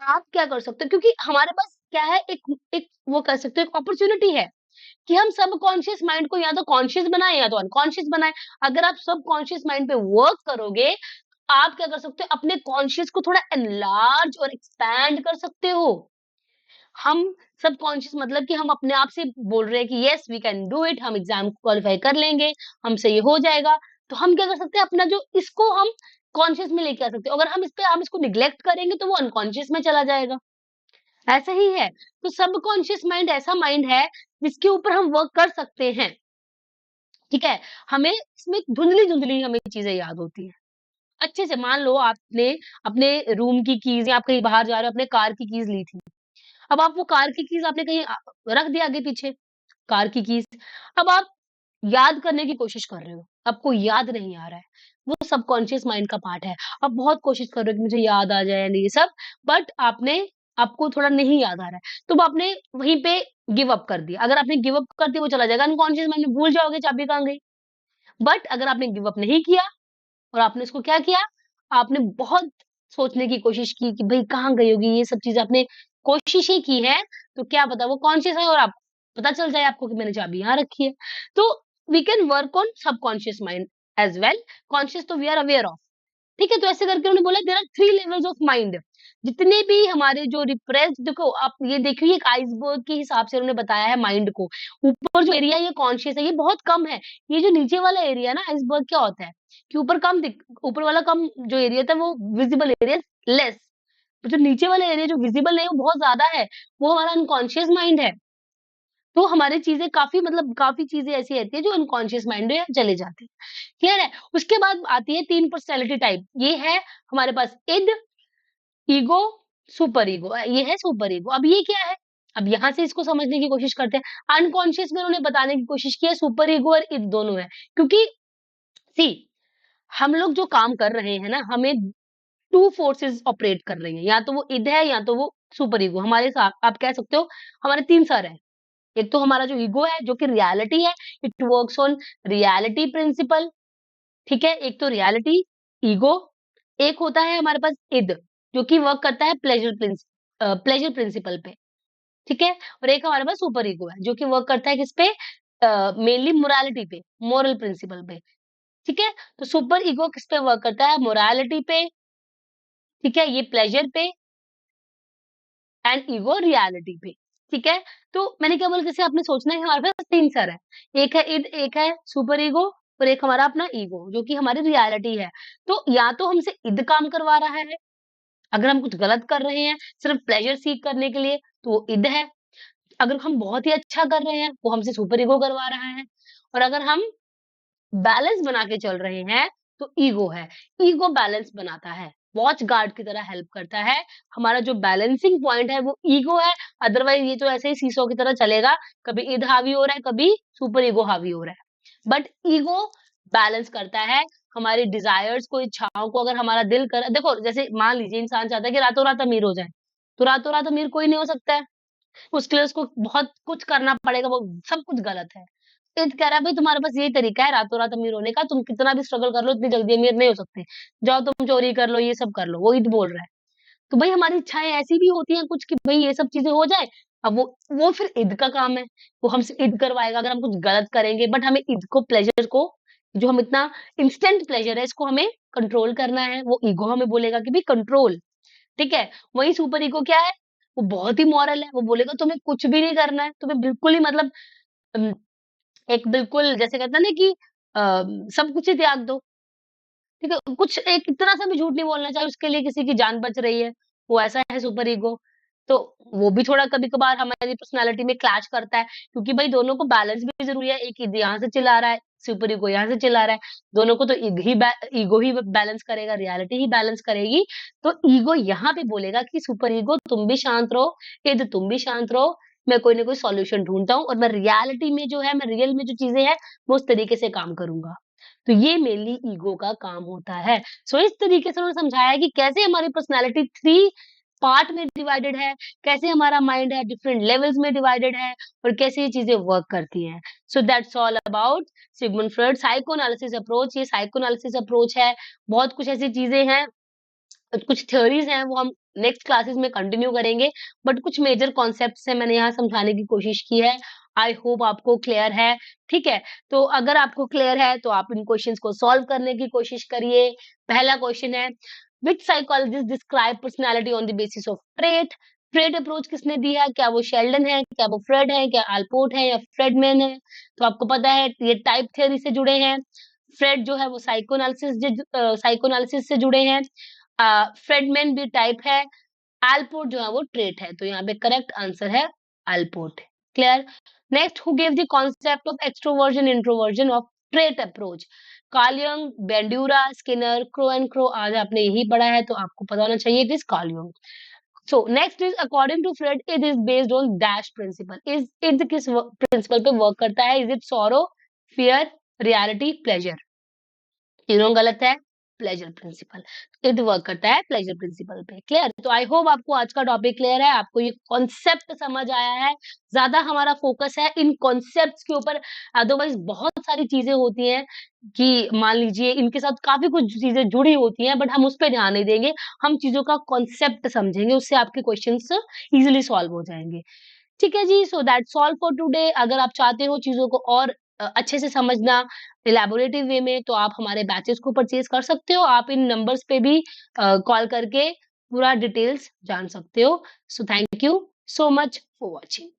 आप क्या कर सकते हो, क्योंकि हमारे पास क्या है, एक वो कर सकते हो, एक अपॉर्चुनिटी है कि हम सबकॉन्शियस माइंड को या तो कॉन्शियस बनाएं या तो अनकॉन्शियस बनाएं। अगर आप सबकॉन्शियस माइंड पे वर्क करोगे, आप क्या कर सकते हो, अपने कॉन्शियस को थोड़ा एनलार्ज और एक्सपैंड कर सकते हो। हम सबकॉन्शियस मतलब कि हम अपने आप से बोल रहे हैं कि yes we can do it, हम एग्जाम क्वालिफाई कर लेंगे, हमसे ये हो जाएगा। तो हम क्या कर सकते हैं, अपना जो इसको हम कॉन्शियस में लेके आ सकते हैं। अगर हम इसको निग्लेक्ट करेंगे तो वो अनकॉन्शियस में चला जाएगा, ऐसा ही है। तो सबकॉन्शियस माइंड ऐसा माइंड है जिसके ऊपर हम वर्क कर सकते हैं, ठीक है। हमें इसमें धुंधली-धुंधली हमें चीज़ें याद होती हैं। अच्छे से मान लो आपने अपने रूम की कीज़, या आप कहीं बाहर जा रहे हो, अपने कार की कीज़ ली थी। अब आप वो कार की कीज़ आपने कहीं रख दिया आगे पीछे, कार की कीज़। अब आप याद करने की कोशिश कर रहे हो, आपको याद नहीं आ रहा है। वो सबकॉन्शियस माइंड का पार्ट है। आप बहुत कोशिश कर रहे हो कि मुझे याद आ जाए एंड ये सब, बट आपको थोड़ा नहीं याद आ रहा है, तो वो आपने वहीं पे गिव अप कर दिया। अगर आपने गिव अप कर दिया, वो चला जाएगा अनकॉन्शियस माइंड में, भूल जाओगे चाबी कहाँ गई। बट अगर आपने गिव अप नहीं किया और आपने इसको क्या किया, आपने बहुत सोचने की कोशिश की कि भई कहाँ गई होगी, ये सब चीज़ें आपने कोशिशें की हैं, तो क्या पता वो कॉन्शियस है और आप पता चल जाए आपको कि मैंने चाबी यहाँ रखी है। तो we can work on subconscious mind as well. Conscious तो वी आर अवेयर ऑफ, ठीक है। तो ऐसे करके उन्होंने बोला there are 3 levels of mind. जितने भी हमारे जो रिप्रेस्ड, देखो आप ये देखिए, एक आइसबर्ग के हिसाब से उन्होंने बताया है माइंड को। ऊपर जो एरिया ये कॉन्शियस है, ये बहुत कम है। ये जो नीचे वाला एरिया है ना आइसबर्ग, क्या होता है कि ऊपर वाला कम जो एरिया होता है वो विजिबल एरिया लेस, जो नीचे वाला एरिया जो विजिबल नहीं है वो बहुत ज्यादा है, वो हमारा अनकॉन्शियस माइंड है। तो हमारी चीजें काफी, मतलब काफी चीजें ऐसी रहती है जो अनकॉन्शियस माइंड में चले जाती है, क्लियर है। उसके बाद आती है 3 पर्सनैलिटी टाइप। ये है हमारे पास इड, ईगो, सुपर ईगो। ये है सुपर ईगो। अब ये क्या है, अब यहाँ से इसको समझने की कोशिश करते हैं। अनकॉन्शियस में उन्होंने बताने की कोशिश की है सुपर ईगो और इड दोनों है। क्योंकि सी, हम लोग जो काम कर रहे हैं ना, हमें 2 फोर्सेस ऑपरेट कर रही हैं, या तो वो इड है या तो वो सुपर ईगो। हमारे साथ आप कह सकते हो हमारे 3 सर हैं। एक तो हमारा जो ईगो है जो कि रियलिटी है, it works on reality principle, ठीक है। एक तो रियलिटी ईगो, एक होता है हमारे पास इद जो कि वर्क करता है प्लेजर प्रिंसिपल। प्लेजर प्रिंसिपल पे, ठीक है? और एक हमारे पास सुपर ईगो है जो कि वर्क करता है किस पे? मेनली मोरालिटी पे, मोरल प्रिंसिपल पे, ठीक है? तो सुपर ईगो किस पे वर्क करता है? मोरालिटी पे, ठीक है? ये प्लेजर पे एंड ईगो रियलिटी पे, ठीक है? तो मैंने क्या बोला, जैसे आपने सोचना है कि हमारे पास 3 सर है। एक है इड, एक है सुपर ईगो और एक हमारा अपना ईगो जो कि हमारी रियलिटी है। तो या तो हमसे इद काम करवा रहा है, अगर हम कुछ गलत कर रहे हैं सिर्फ प्लेजर सीक करने के लिए तो वो इद है। अगर हम बहुत ही अच्छा कर रहे हैं वो हमसे सुपर ईगो करवा रहा है। और अगर हम बैलेंस बना के चल रहे हैं तो ईगो है। ईगो बैलेंस बनाता है, वॉच गार्ड की तरह हेल्प करता है। हमारा जो बैलेंसिंग पॉइंट है वो ईगो है। अदरवाइज ये तो ऐसे ही सीसो की तरह चलेगा, कभी ईद हावी हो रहा है, कभी सुपर ईगो हावी हो रहा है। बट ईगो बैलेंस करता है हमारी डिजायर्स को, इच्छाओं को। अगर हमारा दिल कर, देखो जैसे मान लीजिए इंसान चाहता है कि रातों रात अमीर हो जाए, तो रातों रात अमीर कोई नहीं हो सकता है। उसके लिए उसको बहुत कुछ करना पड़ेगा, वो सब कुछ गलत है। तो कह रहा है भाई तुम्हारे पास यही तरीका है रातों रात अमीर होने का, तुम कितना भी स्ट्रगल कर लो इतनी जल्दी अमीर नहीं हो सकते। जाओ तुम चोरी कर लो, ये सब कर लो, वो ईद बोल रहा है। तो भाई हमारी इच्छाएं ऐसी भी होती हैं कुछ कि भाई ये सब चीजें हो जाए। अब वो फिर ईद का काम है, वो हमसे ईद करवाएगा अगर हम कुछ गलत करेंगे। बट हमें ईद को, प्लेजर को, जो हम इतना इंस्टेंट प्लेजर है इसको हमें कंट्रोल करना है। वो ईगो हमें बोलेगा कि भाई कंट्रोल, ठीक है? वही सुपर ईगो क्या है? वो बहुत ही मॉरल है, वो बोलेगा तुम्हें कुछ भी नहीं करना है, तुम्हें बिल्कुल ही मतलब अम, एक बिल्कुल जैसे कहते हैं ना कि सब कुछ ही त्याग दो, ठीक है? कुछ एक इतना सा भी झूठ नहीं बोलना चाहिए उसके लिए किसी की जान बच रही है, वो ऐसा है सुपर ईगो। तो वो भी थोड़ा कभी-कभार हमारी पर्सनैलिटी में क्लैश करता है, क्योंकि भाई दोनों को बैलेंस भी ज़रूरी है। एक ईद यहाँ से चिल्ला रहा है, सुपर ईगो यहाँ से चिल्ला रहा है, दोनों को तो ईगो ही बैलेंस करेगा, रियलिटी ही बैलेंस करेगी। तो ईगो यहाँ पे बोलेगा कि सुपर ईगो तुम भी शांत रहो, ईद तुम भी शांत रहो, मैं कोई ना कोई सॉल्यूशन ढूँढता हूँ और मैं रियलिटी में जो है, मैं रियल में जो चीज़ें हैं, मैं उस तरीके से काम करूँगा। तो ये मेनली ईगो का काम होता है। सो इस तरीके से उन्होंने समझाया कि कैसे हमारी पर्सनैलिटी 3 पार्ट में डिवाइडेड है, कैसे हमारा माइंड है डिफरेंट लेवल्स में डिवाइडेड है और कैसे ये चीज़ें वर्क करती हैं। सो that's all about Sigmund Freud psycho analysis approach. ये साइको एनालिसिस अप्रोच है। बहुत कुछ ऐसी चीज़ें हैं, कुछ थ्योरीज हैं वो हम नेक्स्ट क्लासेस में कंटिन्यू करेंगे। बट कुछ मेजर कॉन्सेप्ट्स हैं मैंने यहाँ समझाने की कोशिश की है। आई होप आपको क्लियर है, ठीक है? तो अगर आपको क्लियर है तो आप इन क्वेश्चंस को सॉल्व करने की कोशिश करिए। पहला क्वेश्चन है, which psychologist describe personality on the basis of trait? Trait approach किसने दिया? क्या वो शेल्डन है, क्या वो फ्रेड है, क्या अल्पोर्ट है या फ्रेडमैन है? तो आपको पता है ये टाइप थ्योरी से जुड़े हैं। फ्रेड जो है वो साइकोएनालिसिस से जुड़े हैं। फ्रेडमैन भी टाइप है। अल्पोर्ट जो है वो ट्रेट है। तो यहाँ पे करेक्ट आंसर है Allport. Clear? Next, who gave the concept of extroversion introversion of trait approach? Carl Jung, Bandura, Skinner, Crow and Crow. आज आपने यही पढ़ा है तो आपको पता होना चाहिए, it is Carl Jung. So next is, according to Freud it is based on dash principle. Is किस प्रिंसिपल पे वर्क करता है? Is it sorrow, fear, reality, pleasure? तीनों गलत है। प्लेजर प्रिंसिपल, इट वर्क करता है प्लेजर प्रिंसिपल पे। क्लियर? तो आई होप आपको आज का टॉपिक क्लियर है, आपको ये कॉन्सेप्ट समझ आया है। ज्यादा हमारा फोकस है इन कॉन्सेप्ट्स के ऊपर। अदरवाइज बहुत सारी चीजें होती हैं कि मान लीजिए इनके साथ काफी कुछ चीजें जुड़ी होती हैं, बट हम उस पर ध्यान नहीं देंगे। हम चीजों का कॉन्सेप्ट समझेंगे, उससे आपके क्वेश्चंस इजिली सॉल्व हो जाएंगे। ठीक है जी, so that's all for today. अगर आप चाहते हो चीज़ों को और अच्छे से समझना इलैबोरेटिव वे में, तो आप हमारे बैचेस को परचेज़ कर सकते हो। आप इन नंबर्स पे भी कॉल करके पूरा डिटेल्स जान सकते हो। So thank you so much for watching.